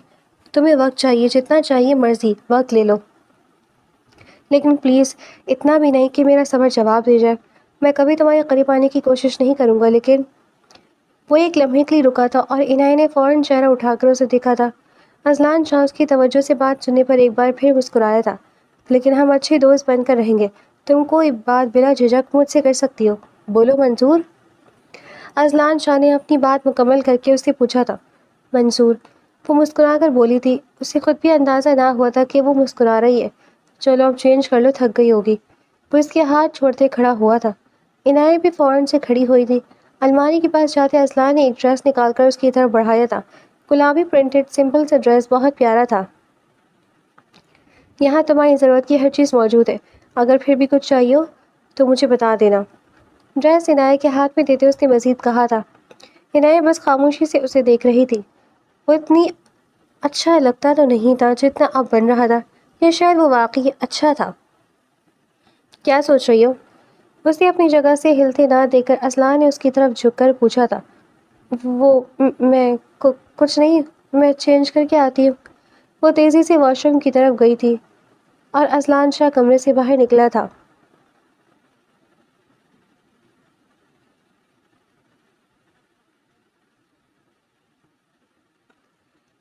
تمہیں وقت چاہیے، جتنا چاہیے مرضی وقت لے لو، لیکن پلیز اتنا بھی نہیں کہ میرا صبر جواب دے جائے۔ میں کبھی تمہارے قریب آنے کی کوشش نہیں کروں گا، لیکن وہ ایک لمحے کے لیے رکا تھا اور عنایہ نے فوراً چہرہ اٹھا کر اسے دیکھا تھا۔ اصلان شاہ اس کی توجہ سے بات سننے پر ایک بار پھر مسکرایا تھا۔ لیکن ہم اچھے دوست بن کر رہیں گے، تم کوئی بات بلا جھجک مجھ سے کر سکتی ہو، بولو منظور؟ اصلان شاہ نے اپنی بات مکمل کر کے اس سے پوچھا تھا۔ منظور، وہ مسکرا کر بولی تھی۔ اسے خود بھی اندازہ نہ ہوا تھا کہ وہ مسکرا رہی ہے۔ چلو اب چینج کر لو، تھک گئی ہوگی۔ وہ اس کے ہاتھ چھوڑتے کھڑا ہوا تھا۔ عنایہ بھی فوراً سے کھڑی ہوئی تھی۔ الماری کے پاس جاتے اصلان نے ایک ڈریس نکال کر اس کی طرف بڑھایا تھا۔ گلابی پرنٹڈ سمپل سا ڈریس بہت پیارا تھا۔ یہاں تمہاری ضرورت کی ہر چیز موجود ہے، اگر پھر بھی کچھ چاہیے ہو تو مجھے بتا دینا۔ ڈریس عنایہ کے ہاتھ میں دیتے اس نے مزید کہا تھا۔ عنایہ بس خاموشی سے اسے دیکھ رہی تھی۔ وہ اتنی اچھا لگتا تو نہیں تھا جتنا اب بن رہا تھا، یا شاید وہ واقعی اچھا تھا۔ کیا سوچ رہی ہو؟ اس نے اپنی جگہ سے ہلتے نہ دیکھ کر اصلان نے اس کی طرف جھک کر پوچھا تھا۔ میں کچھ نہیں، میں چینج کر کے آتی ہوں۔ وہ تیزی سے واش روم کی طرف گئی تھی اور اصلان شاہ کمرے سے باہر نکلا تھا۔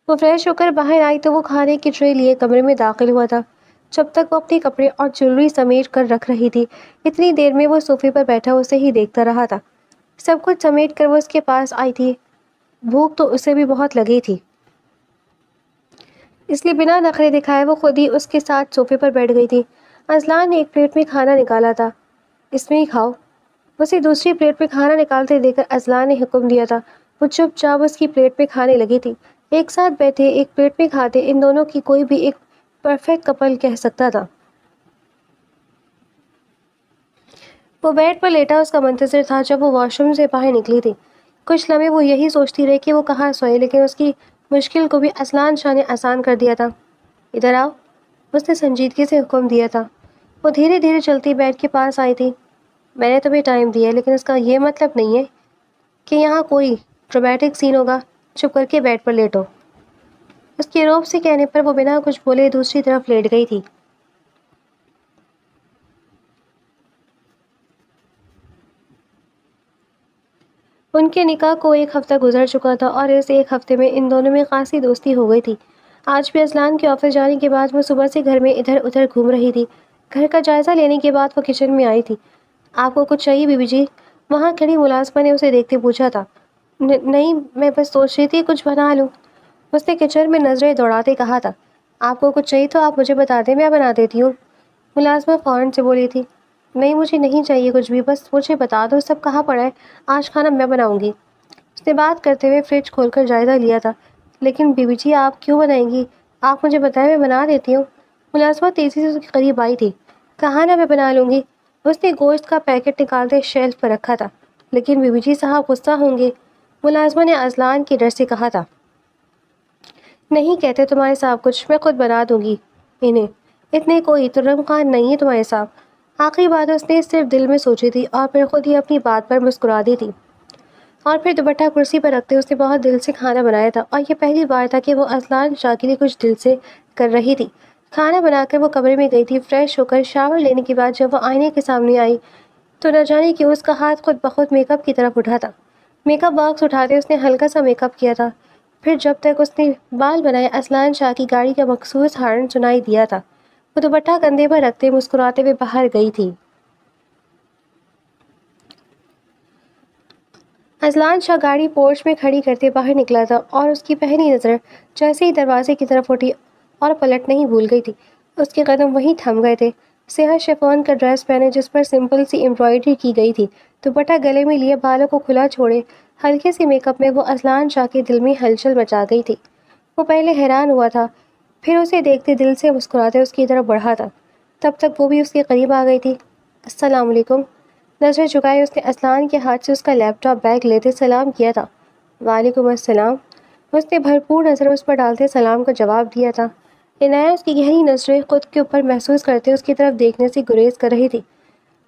وہ فریش ہو کر باہر آئی تو وہ کھانے کی ٹرے لیے کمرے میں داخل ہوا تھا۔ جب تک وہ اپنے کپڑے اور جویلری سمیٹ کر رکھ رہی تھی، اتنی دیر میں وہ صوفے پر بیٹھا اسے ہی دیکھتا رہا تھا۔ سب کچھ سمیٹ کر وہ اس کے پاس آئی تھی۔ بھوک تو اسے بھی بہت لگی تھی، اس لیے بنا نخرے دکھائے وہ خود ہی اس کے ساتھ صوفے پر بیٹھ گئی تھی۔ اصلان نے ایک پلیٹ میں کھانا نکالا تھا۔ اس میں ہی کھاؤ۔ اسے دوسری پلیٹ میں کھانا نکالتے دیکھ کر اصلان نے حکم دیا تھا۔ وہ چپ چاپ اس کی پلیٹ میں کھانے لگی تھی۔ ایک ساتھ بیٹھے ایک پلیٹ میں کھاتے ان دونوں کی کوئی بھی ایک پرفیکٹ کپل کہہ سکتا تھا۔ وہ بیڈ پر لیٹا اس کا منتظر تھا جب وہ واش روم سے باہر نکلی تھی۔ کچھ لمحے وہ یہی سوچتی رہی کہ وہ کہاں سوئے، لیکن اس کی مشکل کو بھی اصلان شاہ نے آسان کر دیا تھا۔ ادھر آؤ، اس نے سنجیدگی سے حکم دیا تھا۔ وہ دھیرے دھیرے چلتی بیڈ کے پاس آئی تھی۔ میں نے تمہیں ٹائم دیا ہے، لیکن اس کا یہ مطلب نہیں ہے کہ یہاں کوئی ڈرمیٹک سین ہوگا۔ چپ کر کے بیڈ پر لیٹو۔ اس کے روب سے کہنے پر وہ بنا کچھ بولے دوسری طرف لیٹ گئی تھی۔ ان کے نکاح کو 1 ہفتہ گزر چکا تھا اور اس 1 ہفتے میں ان دونوں میں خاصی دوستی ہو گئی تھی۔ آج بھی اذلان کے آفس جانے کے بعد وہ صبح سے گھر میں ادھر ادھر گھوم رہی تھی۔ گھر کا جائزہ لینے کے بعد وہ کچن میں آئی تھی۔ آپ کو کچھ چاہیے بی بی جی؟ وہاں کھڑی ملازمہ نے اسے دیکھتے پوچھا تھا۔ نہیں، میں بس سوچ رہی تھی کچھ بنا لوں، اس نے کچن میں نظریں دوڑاتے کہا تھا۔ آپ کو کچھ چاہیے تو آپ مجھے بتا دیں، میں بنا دیتی ہوں، ملازمہ فوراً سے بولی تھی۔ نہیں، مجھے نہیں چاہیے کچھ بھی، بس مجھے بتا دو سب کہاں پڑا ہے، آج کھانا میں بناؤں گی۔ اس نے بات کرتے ہوئے فریج کھول کر جائزہ لیا تھا۔ لیکن بی بی جی آپ کیوں بنائیں گی؟ آپ مجھے بتائیں، میں بنا دیتی ہوں۔ ملازمہ تیزی سے اس کے قریب آئی تھی۔ کہا نا میں بنا لوں گی۔ اس نے گوشت کا پیکٹ نکالتے شیلف پر رکھا تھا۔ لیکن بی بی جی صاحب غصہ ہوں گے، ملازمہ نے اذلان کے ڈر سے کہا تھا۔ نہیں کہتے تمہارے صاحب کچھ، میں خود بنا دوں گی انہیں، اتنے کوئی ترم خان نہیں ہے تمہارے صاحب۔ آخری بات اس نے صرف دل میں سوچی تھی اور پھر خود ہی اپنی بات پر مسکرا دی تھی۔ اور پھر دوپٹہ کرسی پر رکھتے اس نے بہت دل سے کھانا بنایا تھا اور یہ پہلی بار تھا کہ وہ اذلان شاہ کے لیے کچھ دل سے کر رہی تھی۔ کھانا بنا کر وہ کمرے میں گئی تھی۔ فریش ہو کر شاور لینے کے بعد جب وہ آئینے کے سامنے آئی تو نہ جانے کہ اس کا ہاتھ خود بخود میک اپ کی طرف اٹھا تھا۔ میک اپ باکس اٹھاتے اس نے ہلکا سا میک اپ کیا تھا۔ پھر جب تک اس نے بال بنائے اذلان شاہ کی گاڑی کا مخصوص ہارن سنائی دیا تھا۔ وہ دوپٹہ کندھے پر رکھتے مسکراتے ہوئے باہر گئی تھی۔ اذلان شاہ گاڑی پورچ میں کھڑی کرتے باہر نکلا تھا اور اس کی پہلی نظر جیسے ہی دروازے کی طرف اٹھی اور پلٹ نہیں بھول گئی تھی، اس کے قدم وہیں تھم گئے تھے۔ سیاہ شفون کا ڈریس پہنے جس پر سمپل سی ایمبرائڈری کی گئی تھی، دوپٹہ گلے میں لیے بالوں کو کھلا چھوڑے ہلکے سے میک اپ میں وہ اذلان شاہ کے دل میں ہلچل مچا گئی تھی۔ وہ پہلے حیران ہوا تھا، پھر اسے دیکھتے دل سے مسکراتے اس کی طرف بڑھا تھا۔ تب تک وہ بھی اس کے قریب آ گئی تھی۔ السلام علیکم، نظریں جھکائے اس نے اذلان کے ہاتھ سے اس کا لیپ ٹاپ بیگ لیتے سلام کیا تھا۔ وعلیکم السلام، اس نے بھرپور نظر اس پر ڈالتے سلام کا جواب دیا تھا۔ عنایہ اس کی گہری نظریں خود کے اوپر محسوس کرتے اس کی طرف دیکھنے سے گریز کر رہی تھی۔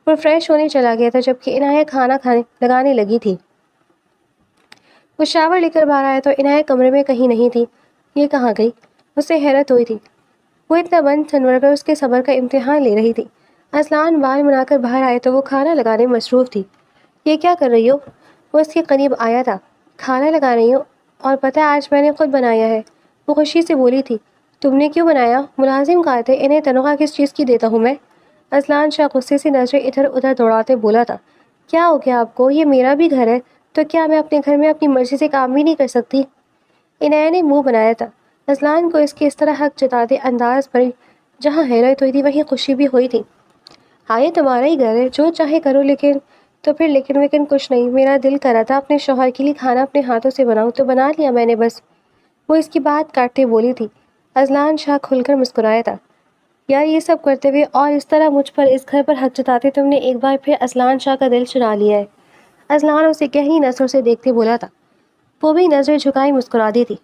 وہ فریش ہونے چلا گیا تھا جبکہ عنایہ کھانا لگانے لگی تھی۔ وہ شاور لے کر باہر آیا تو عنایہ کمرے میں کہیں نہیں تھی۔ یہ کہاں گئی؟ اسے حیرت ہوئی تھی۔ وہ اتنا بند سنور کر اس کے صبر کا امتحان لے رہی تھی۔ اذلان بال بنا کر باہر آئے تو وہ کھانا لگانے میں مصروف تھی۔ یہ کیا کر رہی ہو؟ وہ اس کے قریب آیا تھا۔ کھانا لگا رہی ہوں، اور پتہ ہے آج میں نے خود بنایا ہے، وہ خوشی سے بولی تھی۔ تم نے کیوں بنایا؟ ملازم کہا تھے، انہیں تنخواہ کس چیز کی دیتا ہوں میں؟ اذلان شاہ غصے سے نظریں ادھر ادھر دوڑاتے بولا تھا۔ کیا ہو گیا آپ کو؟ یہ میرا بھی گھر ہے، تو کیا میں اپنے گھر میں اپنی مرضی سے کام بھی نہیں کر سکتی؟ عنایہ نے منہ بنایا تھا۔ اذلان کو اس کے اس طرح حق جتاتے انداز پر جہاں حیرت ہوئی تھی وہیں خوشی بھی ہوئی تھی۔ ہاں یہ تمہارا ہی گھر ہے، جو چاہے کرو، لیکن تو پھر لیکن کچھ نہیں، میرا دل کرا تھا اپنے شوہر کے لیے کھانا اپنے ہاتھوں سے بناؤں تو بنا لیا میں نے بس، وہ اس کی بات کاٹتے بولی تھی۔ اذلان شاہ کھل کر مسکرایا تھا۔ یار یہ سب کرتے ہوئے اور اس طرح مجھ پر اس گھر پر حق جتاتے تم نے ایک بار پھر اذلان شاہ کا دل چرا لیا ہے، اذلان اسے گہری نظروں سے دیکھتے بولا تھا۔ وہ بھی نظریں جھکائی مسکرا دی تھی۔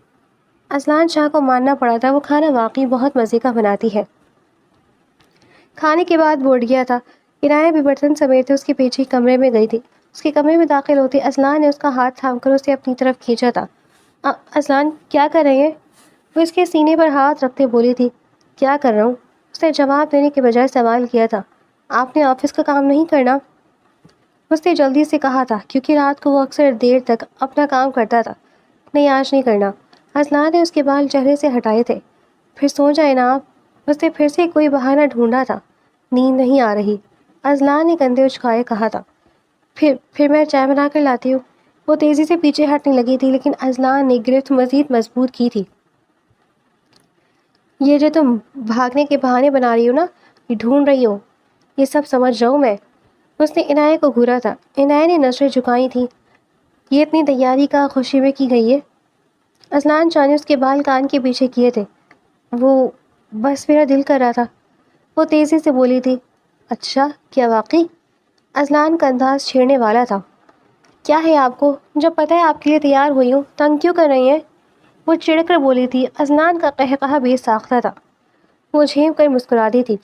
اذلان شاہ کو ماننا پڑا تھا، وہ کھانا واقعی بہت مزے کا بناتی ہے۔ کھانے کے بعد بوٹ گیا تھا۔ عنایہ بھی برتن سمیٹتے اس کے پیچھے کمرے میں گئی تھی۔ اس کے کمرے میں داخل ہوتے اذلان نے اس کا ہاتھ تھام کر اسے اپنی طرف کھینچا تھا۔ اذلان کیا کر رہے ہیں؟ وہ اس کے سینے پر ہاتھ رکھتے بولی تھی۔ کیا کر رہا ہوں؟ اس نے جواب دینے کے بجائے سوال کیا تھا۔ آپ نے آفس کا کام نہیں کرنا؟ اس نے جلدی سے کہا تھا کیونکہ رات کو وہ اکثر دیر تک اپنا کام کرتا تھا۔ نہیں آج نہیں کرنا۔ اذلان نے اس کے بال چہرے سے ہٹائے تھے۔ پھر سو جائیں نا آپ، اس نے پھر سے کوئی بہانہ ڈھونڈا تھا۔ نیند نہیں آ رہی، اذلان نے کندھے اچکائے کہا تھا۔ پھر میں چائے بنا کر لاتی ہوں۔ وہ تیزی سے پیچھے ہٹنے لگی تھی لیکن اذلان نے گرفت مزید مضبوط کی تھی۔ یہ جو تم بھاگنے کے بہانے بنا رہی ہو نا، یہ ڈھونڈ رہی ہو، یہ سب سمجھ رہا ہوں میں۔ اس نے عنایہ کو گھورا تھا۔ عنایہ نے نظریں جھکائی تھیں۔ یہ اتنی تیاری کا خوشی میں کی گئی ہے؟ اذلان شاہ نے اس کے بال کان کے پیچھے کیے تھے۔ وہ بس میرا دل کر رہا تھا، وہ تیزی سے بولی تھی۔ اچھا کیا واقعی؟ اذلان کا انداز چھیڑنے والا تھا۔ کیا ہے آپ کو؟ جب پتہ ہے آپ کے لیے تیار ہوئی ہوں، تنگ کیوں کر رہی ہیں؟ وہ چڑ کر بولی تھی۔ اذلان کا قہقہہ بے ساختہ تھا۔ وہ جھیم کر مسکرا دی تھی۔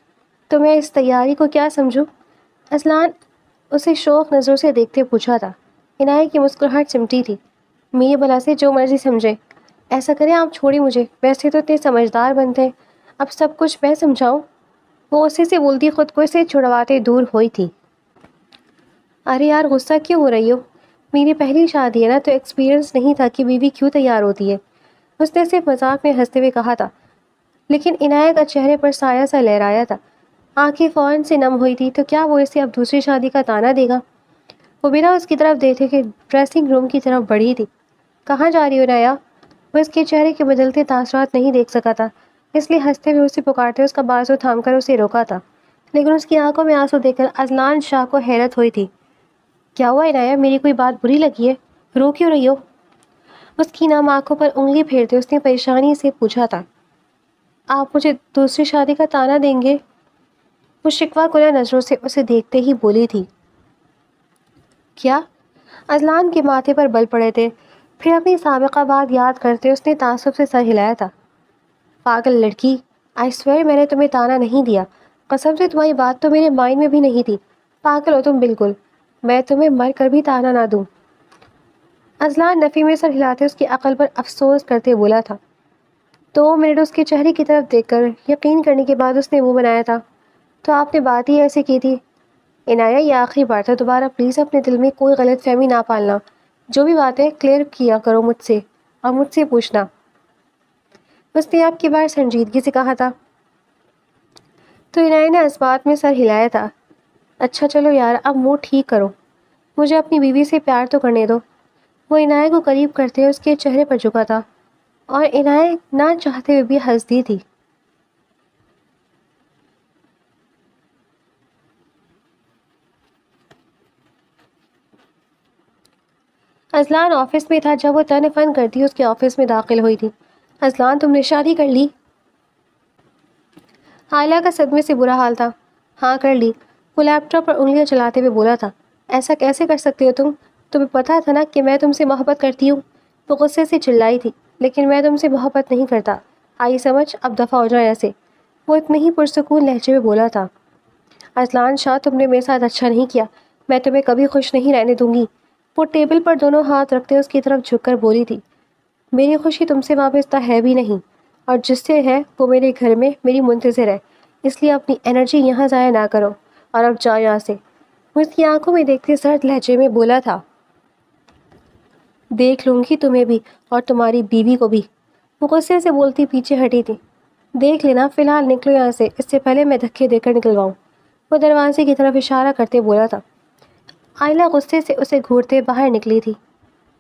تو میں اس تیاری کو کیا سمجھوں؟ اذلان اسے شوق نظروں سے دیکھتے پوچھا تھا۔ عنایہ کی مسکراہٹ سمٹی تھی۔ میری بلا سے جو مرضی سمجھے، ایسا کریں آپ چھوڑیں مجھے، ویسے تو اتنے سمجھدار بنتے ہیں، اب سب کچھ میں سمجھاؤں؟ وہ غصے سے بولتی خود کو اسے چھڑواتے دور ہوئی تھی۔ ارے یار غصہ کیوں ہو رہی ہو؟ میری پہلی شادی ہے نا، تو ایکسپیرینس نہیں تھا کہ بیوی کیوں تیار ہوتی ہے، اس نے صرف مذاق میں ہنستے ہوئے کہا تھا، لیکن عنایت کا چہرے پر سایہ سا لہرایا تھا، آنکھیں فوراً سے نم ہوئی تھی۔ تو کیا وہ اسے اب دوسری شادی کا طعنہ دے گا؟ وہ بنا اس کی طرف دیکھے کہ ڈریسنگ روم کی طرف بڑھی تھی۔ کہاں جا رہی ہو نایا؟ وہ اس کے چہرے کے بدلتے تاثرات نہیں دیکھ سکا تھا، اس لیے ہنستے ہوئے اسے پکارتے اس کا بازو تھام کر اسے روکا تھا، لیکن اس کی آنکھوں میں آنسو دیکھ کر اذلان شاہ کو حیرت ہوئی تھی۔ کیا ہوا عنایت؟ میری کوئی بات بری لگی ہے؟ رو کیوں رہی ہو؟ اس کی نام آنکھوں پر انگلی پھیرتے اس نے پریشانی سے پوچھا تھا۔ آپ مجھے دوسری شادی کا طعنہ دیں گے؟ وہ شکوہ کنہ نظروں سے اسے دیکھتے ہی بولی تھی۔ کیا؟ اذلان کے ماتھے پر بل پڑے تھے، پھر اپنی سابقہ بات یاد کرتے اس نے تعصب سے سر ہلایا تھا۔ پاگل لڑکی، آئی سویئر میں نے تمہیں طعنہ نہیں دیا، قسم سے تمہاری بات تو میرے مائنڈ میں بھی نہیں تھی، پاگل ہو تم بالکل، میں تمہیں مر کر بھی طعنہ نہ دوں۔ اذلان نفی میں سر ہلاتے اس کی عقل پر افسوس کرتے بولا تھا۔ 2 منٹ اس کے چہرے کی طرف دیکھ کر یقین کرنے کے بعد اس نے منہ بنایا تھا، تو آپ نے بات ہی ایسے کی تھی؟ عنایت یہ آخری بار تھا، دوبارہ پلیز اپنے دل میں کوئی غلط فہمی نہ پالنا، جو بھی باتیں کلیئر کیا کرو مجھ سے اور مجھ سے پوچھنا۔ اس نے آپ کی بار سنجیدگی سے کہا تھا۔ تو عنایت نے اس بات میں سر ہلایا تھا۔ اچھا چلو یار، اب موڈ ٹھیک کرو، مجھے اپنی بیوی سے پیار تو کرنے دو۔ وہ عنایت کو قریب کرتے اس کے چہرے پر جھکا تھا، اور عنایت نہ چاہتے ہوئے بھی ہنس دی تھی۔ اذلان آفس میں تھا جب وہ تن فن کرتی اس کے آفس میں داخل ہوئی تھی۔ اذلان تم نے شادی کر لی؟ عائلہ کا صدمے سے برا حال تھا۔ ہاں کر لی، وہ لیپ ٹاپ پر انگلیاں چلاتے ہوئے بولا تھا۔ ایسا کیسے کر سکتے ہو تم؟ تمہیں پتا تھا نا کہ میں تم سے محبت کرتی ہوں؟ وہ غصے سے چلائی تھی۔ لیکن میں تم سے محبت نہیں کرتا، آئی سمجھ، اب دفع ہو جائے ایسے، وہ اتنے ہی پرسکون لہجے میں بولا تھا۔ اذلان شاہ تم نے میرے ساتھ اچھا نہیں کیا، میں تمہیں کبھی خوش نہیں رہنے دوں گی۔ وہ ٹیبل پر دونوں ہاتھ رکھتے اس کی طرف جھک کر بولی تھی۔ میری خوشی تم سے وابستہ ہے بھی نہیں، اور جس سے ہے وہ میرے گھر میں میری منتظر ہے، اس لیے اپنی انرجی یہاں ضائع نہ کرو، اور اب جاؤ یہاں سے۔ وہ اس کی آنکھوں میں دیکھتے سرد لہجے میں بولا تھا۔ دیکھ لوں گی تمہیں بھی اور تمہاری بیوی کو بھی، وہ غصے سے بولتی پیچھے ہٹی تھی۔ دیکھ لینا، فی الحال نکلو یہاں سے، اس سے پہلے میں دھکے دے کر نکلواؤں، وہ دروازے کی طرف اشارہ کرتے بولا تھا۔ عائلہ غصے سے اسے گھورتے باہر نکلی تھی۔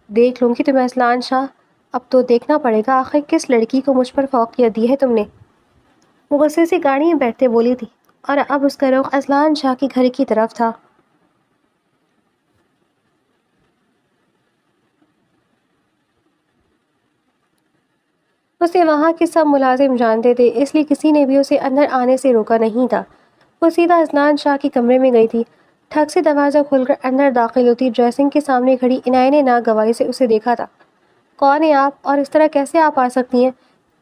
دیکھ لوں گی تمہیں اذلان شاہ، اب تو دیکھنا پڑے گا آخر کس لڑکی کو مجھ پر فوقیت دی ہے تم نے، وہ غصے سے گاڑی میں بیٹھتے بولی تھی، اور اب اس کا رخ اذلان شاہ کے گھر کی طرف تھا۔ اسے وہاں کے سب ملازم جانتے تھے، اس لیے کسی نے بھی اسے اندر آنے سے روکا نہیں تھا۔ وہ سیدھا اذلان شاہ کے کمرے میں گئی تھی، ٹھک سے دروازہ کھول کر اندر داخل ہوتی ڈریسنگ کے سامنے کھڑی عنایت نے ناگواری سے اسے دیکھا تھا۔ کون ہیں آپ، اور اس طرح کیسے آپ آ سکتی ہیں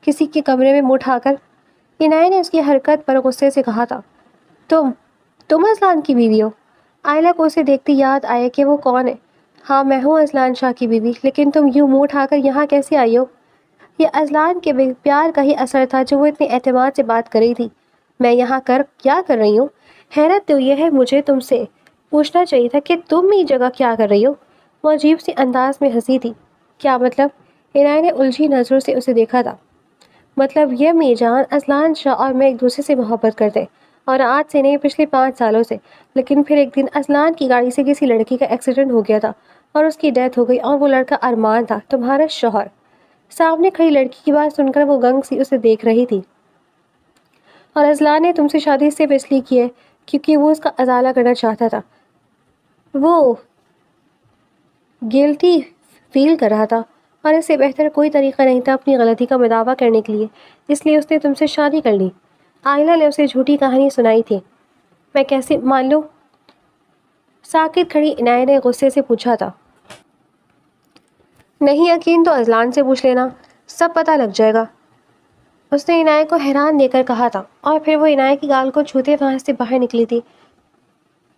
کسی کے کمرے میں منہ اٹھا کر؟ عنایت نے اس کی حرکت پر غصے سے کہا تھا۔ تم اذلان کی بیوی ہو؟ عائلہ کو اسے دیکھتی یاد آیا کہ وہ کون ہے۔ ہاں میں ہوں اذلان شاہ کی بیوی، لیکن تم یوں منہ اٹھا کر یہاں کیسے آئی ہو؟ یہ اذلان کے پیار کا ہی اثر تھا جو وہ اتنے اعتماد سے بات کر رہی تھی۔ میں یہاں کیا کر رہی ہوں؟ حیرت تو یہ ہے، مجھے تم سے پوچھنا چاہیے تھا کہ تم یہ جگہ کیا کر رہی ہو؟ وہ عجیب سی انداز میں ہنسی تھی۔ کیا مطلب؟ عنایت نے الجھی نظروں سے اسے دیکھا تھا۔ مطلب یہ میری جان، اذلان شاہ اور میں ایک دوسرے سے محبت کرتے، اور آج سے نہیں پچھلے 5 سالوں سے، لیکن پھر ایک دن اذلان کی گاڑی سے کسی لڑکی کا ایکسیڈنٹ ہو گیا تھا اور اس کی ڈیتھ ہو گئی، اور وہ لڑکا ارمان تھا، تمہارا شوہر۔ سامنے کھڑی لڑکی کی بات سن کر وہ گنگ سی اسے دیکھ رہی تھی۔ اور اذلان نے تم سے شادی صرف اس لیے کی ہے کیونکہ وہ اس کا ازالہ کرنا چاہتا تھا، وہ گلٹی فیل کر رہا تھا، اور اس سے بہتر کوئی طریقہ نہیں تھا اپنی غلطی کا مداوع کرنے کے لیے، اس لیے اس نے تم سے شادی کر لی۔ عائلہ نے اسے جھوٹی کہانی سنائی تھی۔ میں کیسے مان لوں؟ ساکت کھڑی عنایت نے غصے سے پوچھا تھا۔ نہیں یقین تو اذلان سے پوچھ لینا، سب پتہ لگ جائے گا، اس نے عنایت کو حیران دے کر کہا تھا، اور پھر وہ عنایت کی گال کو چھوتے وہاں سے باہر نکلی تھی،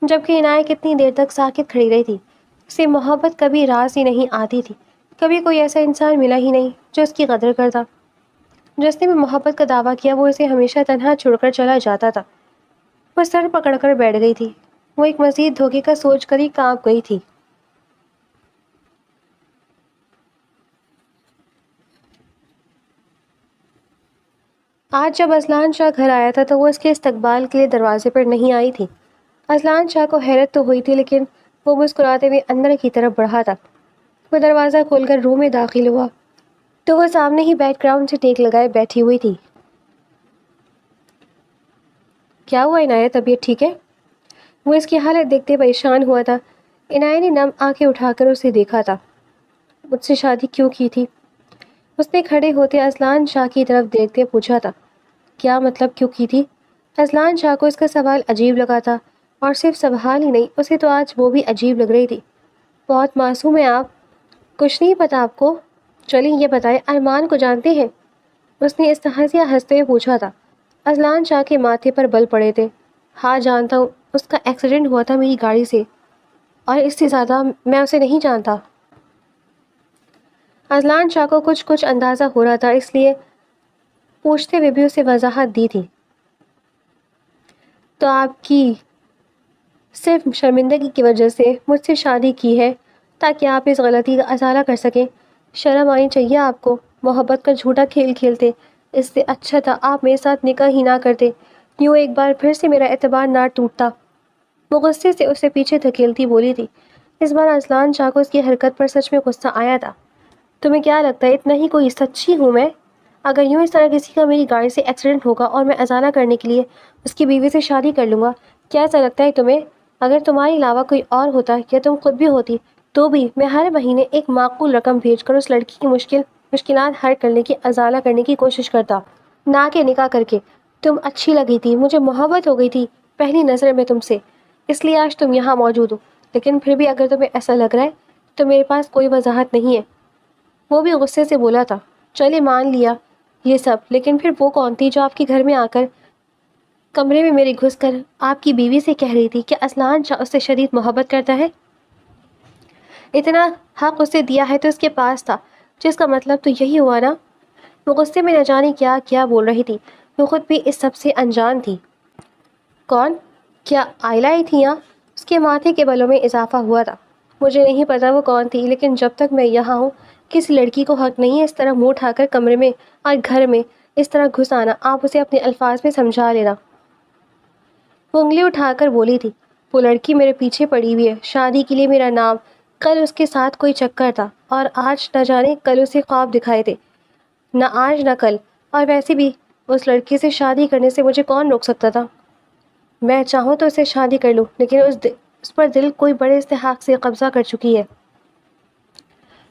جبکہ عنایت کتنی دیر تک ساکت کھڑی رہی تھی۔ اسے محبت کبھی راز ہی نہیں آتی تھی، کبھی کوئی ایسا انسان ملا ہی نہیں جو اس کی قدر کرتا. جس نے بھی محبت کا دعویٰ کیا وہ اسے ہمیشہ تنہا چھوڑ کر چلا جاتا تھا. وہ سر پکڑ کر بیٹھ گئی تھی. وہ ایک مزید دھوکے کا سوچ کر ہی کانپ گئی تھی. آج جب اذلان شاہ گھر آیا تھا تو وہ اس کے استقبال کے لیے دروازے پر نہیں آئی تھی. اذلان شاہ کو حیرت تو ہوئی تھی لیکن وہ مسکراتے ہوئے اندر کی طرف بڑھا تھا. وہ دروازہ کھول کر روم میں داخل ہوا تو وہ سامنے ہی بیک گراؤنڈ سے ٹیک لگائے بیٹھی ہوئی تھی. کیا ہوا عنایت، طبیعت ٹھیک ہے؟ وہ اس کی حالت دیکھتے پریشان ہوا تھا. عنایت نے نم آنکھیں اٹھا کر اسے دیکھا تھا. مجھ سے شادی کیوں کی تھی؟ اس نے کھڑے ہوتے اذلان شاہ کی طرف دیکھتے پوچھا تھا. کیا مطلب کیوں کی تھی؟ اذلان شاہ کو اس کا سوال عجیب لگا تھا، اور صرف سوال ہی نہیں، اسے تو آج وہ بھی عجیب لگ رہی تھی. بہت معصوم ہیں آپ. کچھ نہیں پتا آپ کو؟ چلیں یہ بتائیں، ارمان کو جانتے ہیں؟ اس نے استہزاء ہنستے ہوئے پوچھا تھا. اذلان شاہ کے ماتھے پر بل پڑے تھے. ہاں جانتا ہوں، اس کا ایکسیڈنٹ ہوا تھا میری گاڑی سے، اور اس سے زیادہ میں اسے نہیں جانتا. اذلان شاہ کو کچھ اندازہ ہو رہا تھا، اس لیے پوچھتے ہوئے بھی اسے وضاحت دی تھی. تو آپ کی صرف شرمندگی کی وجہ سے مجھ سے شادی کی ہے تاکہ آپ اس غلطی کا ازالہ کر سکیں. شرم آنی چاہیے آپ کو. محبت کا جھوٹا کھیل کھیلتے. اس سے اچھا تھا آپ میرے ساتھ نکاح ہی نہ کرتے. یوں ایک بار پھر سے میرا اعتبار نہ ٹوٹتا. وہ غصے سے اسے پیچھے دھکیلتی بولی تھی. اس بار اذلان شاہ کو اس کی حرکت پر سچ میں غصہ آیا تھا. تمہیں کیا لگتا ہے اتنا ہی کوئی سچی ہوں میں؟ اگر یوں اس طرح کسی کا میری گاڑی سے ایکسیڈنٹ ہوگا اور میں ازالہ کرنے کے لیے اس کی بیوی سے شادی کر لوں گا، کیا ایسا لگتا ہے تمہیں؟ اگر تمہارے علاوہ کوئی اور ہوتا یا تم خود بھی ہوتی تو بھی میں ہر مہینے ایک معقول رقم بھیج کر اس لڑکی کی مشکلات حل کرنے کی ازالہ کرنے کی کوشش کرتا، نہ کہ نکاح کر کے. تم اچھی لگی تھی، مجھے محبت ہو گئی تھی پہلی نظر میں تم سے، اس لیے آج تم یہاں موجود ہو. لیکن پھر بھی اگر تمہیں ایسا لگ رہا ہے تو میرے پاس کوئی وضاحت نہیں ہے. وہ بھی غصے سے بولا تھا. چلے مان لیا یہ سب، لیکن پھر وہ کون تھی جو آپ کے گھر میں آ کر کمرے میں میرے گھس کر آپ کی بیوی سے کہہ رہی تھی کہ اذلان شاہ اس سے شدید محبت کرتا ہے؟ اتنا حق اسے دیا ہے تو اس کے پاس تھا، جس کا مطلب تو یہی ہوا نا. وہ غصے میں نہ جانے کیا کیا بول رہی تھی. وہ خود بھی اس سب سے انجان تھی. کون؟ کیا آئلہ ہی تھی یہاں؟ اس کے ماتھے کے بالوں میں اضافہ ہوا تھا. مجھے نہیں پتا وہ کون تھی، لیکن جب تک میں یہاں ہوں کسی لڑکی کو حق نہیں ہے اس طرح منہ اٹھا کر کمرے میں اور گھر میں اس طرح گھس آنا. آپ اسے اپنے الفاظ میں سمجھا لینا. وہ انگلی اٹھا کر بولی تھی. وہ لڑکی میرے پیچھے پڑی ہوئی ہے. شادی کے لیے میرا نام. کل اس کے ساتھ کوئی چکر تھا اور آج نہ جانے کل اسے خواب دکھائے تھے. نہ آج نہ کل. اور ویسے بھی اس لڑکی سے شادی کرنے سے مجھے کون روک سکتا تھا؟ میں چاہوں تو اسے شادی کر لوں، لیکن اس پر دل کوئی بڑے استحقاق سے قبضہ کر چکی ہے.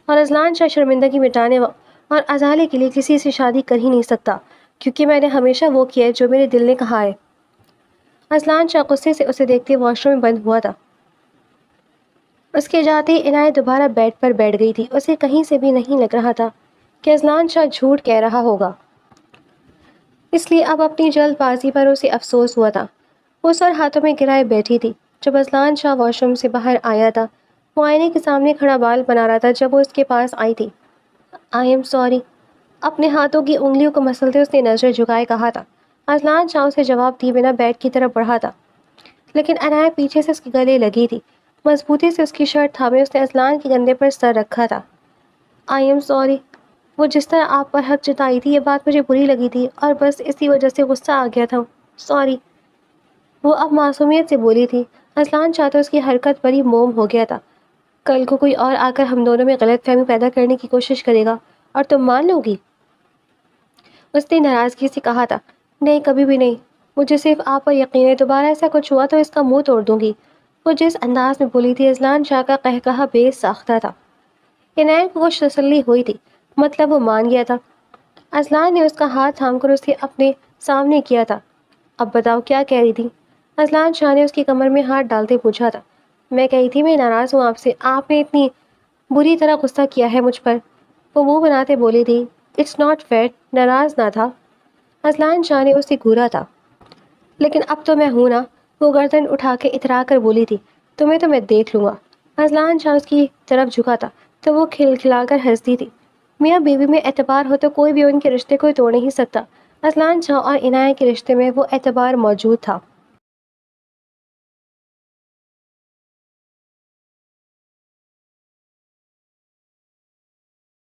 اور اذلان شاہ شرمندگی مٹانے اور ازالے کے لیے کسی سے شادی کر ہی نہیں سکتا، کیونکہ میں نے ہمیشہ وہ کیا ہے جو میرے دل نے کہا ہے. اذلان شاہ غصے سے اسے دیکھتے واش روم میں بند ہوا تھا. اس کے جاتے ہی عنایت دوبارہ بیڈ پر بیٹھ گئی تھی. اسے کہیں سے بھی نہیں لگ رہا تھا کہ اذلان شاہ جھوٹ کہہ رہا ہوگا، اس لیے اب اپنی جلد بازی پر اسے افسوس ہوا تھا. وہ سر ہاتھوں میں گرائے بیٹھی تھی. جب اذلان شاہ واش روم سے باہر آیا تھا وہ آئینے کے سامنے کھڑا بال بنا رہا تھا. جب وہ اس کے پاس آئی تھی. I am sorry. اپنے ہاتھوں کی انگلیوں کو مسلتے اس نے نظر جھکائے کہا تھا. اذلان شاہ اسے جواب دیے بنا بیڈ کی طرف بڑھا تھا، لیکن عنایت پیچھے سے اس کے گلے لگی تھی. مضبوطی سے اس کی شرٹ تھامے اس نے اذلان کے کندھے پر سر رکھا تھا. I am sorry. وہ جس طرح آپ پر حق جتائی تھی یہ بات مجھے بری لگی تھی اور بس اسی وجہ سے غصہ آ گیا تھا. سوری. وہ اب معصومیت سے بولی تھی. اذلان شاہ تو اس کی حرکت پر ہی موم ہو گیا تھا. کل کو کوئی اور آ کر ہم دونوں میں غلط فہمی پیدا کرنے کی کوشش کرے گا اور تم مان لو گی؟ اس نے ناراضگی سے کہا تھا. نہیں کبھی بھی نہیں. مجھے صرف آپ پر یقین ہے. دوبارہ ایسا کچھ ہوا تو اس کا منہ توڑ دوں گی. وہ جس انداز میں بولی تھی اذلان شاہ کا قہقہہ بے ساختہ تھا. عنایت کو کچھ تسلی ہوئی تھی، مطلب وہ مان گیا تھا. اذلان نے اس کا ہاتھ تھام کر اسے اپنے سامنے کیا تھا. اب بتاؤ کیا کہہ رہی تھی؟ اذلان شاہ نے اس کی کمر میں ہاتھ ڈالتے پوچھا تھا. میں کہی تھی میں ناراض ہوں آپ سے. آپ نے اتنی بری طرح غصہ کیا ہے مجھ پر. وہ منہ بناتے بولی تھی. It's not fair. ناراض نہ تھا. اذلان شاہ نے اسے گھورا تھا. لیکن اب تو میں ہوں نا. وہ گردن اٹھا کے اترا کر بولی تھی. تمہیں تو میں دیکھ لوں گا. اذلان شاہ اس کی طرف جھکا تھا. تو وہ کھلکھلا کر ہنستی تھی۔ میاں بیوی میں اعتبار ہو تو کوئی بھی ان کے رشتے کو توڑ نہیں سکتا۔ اذلان جاں اور عنایہ کے رشتے میں وہ اعتبار موجود تھا۔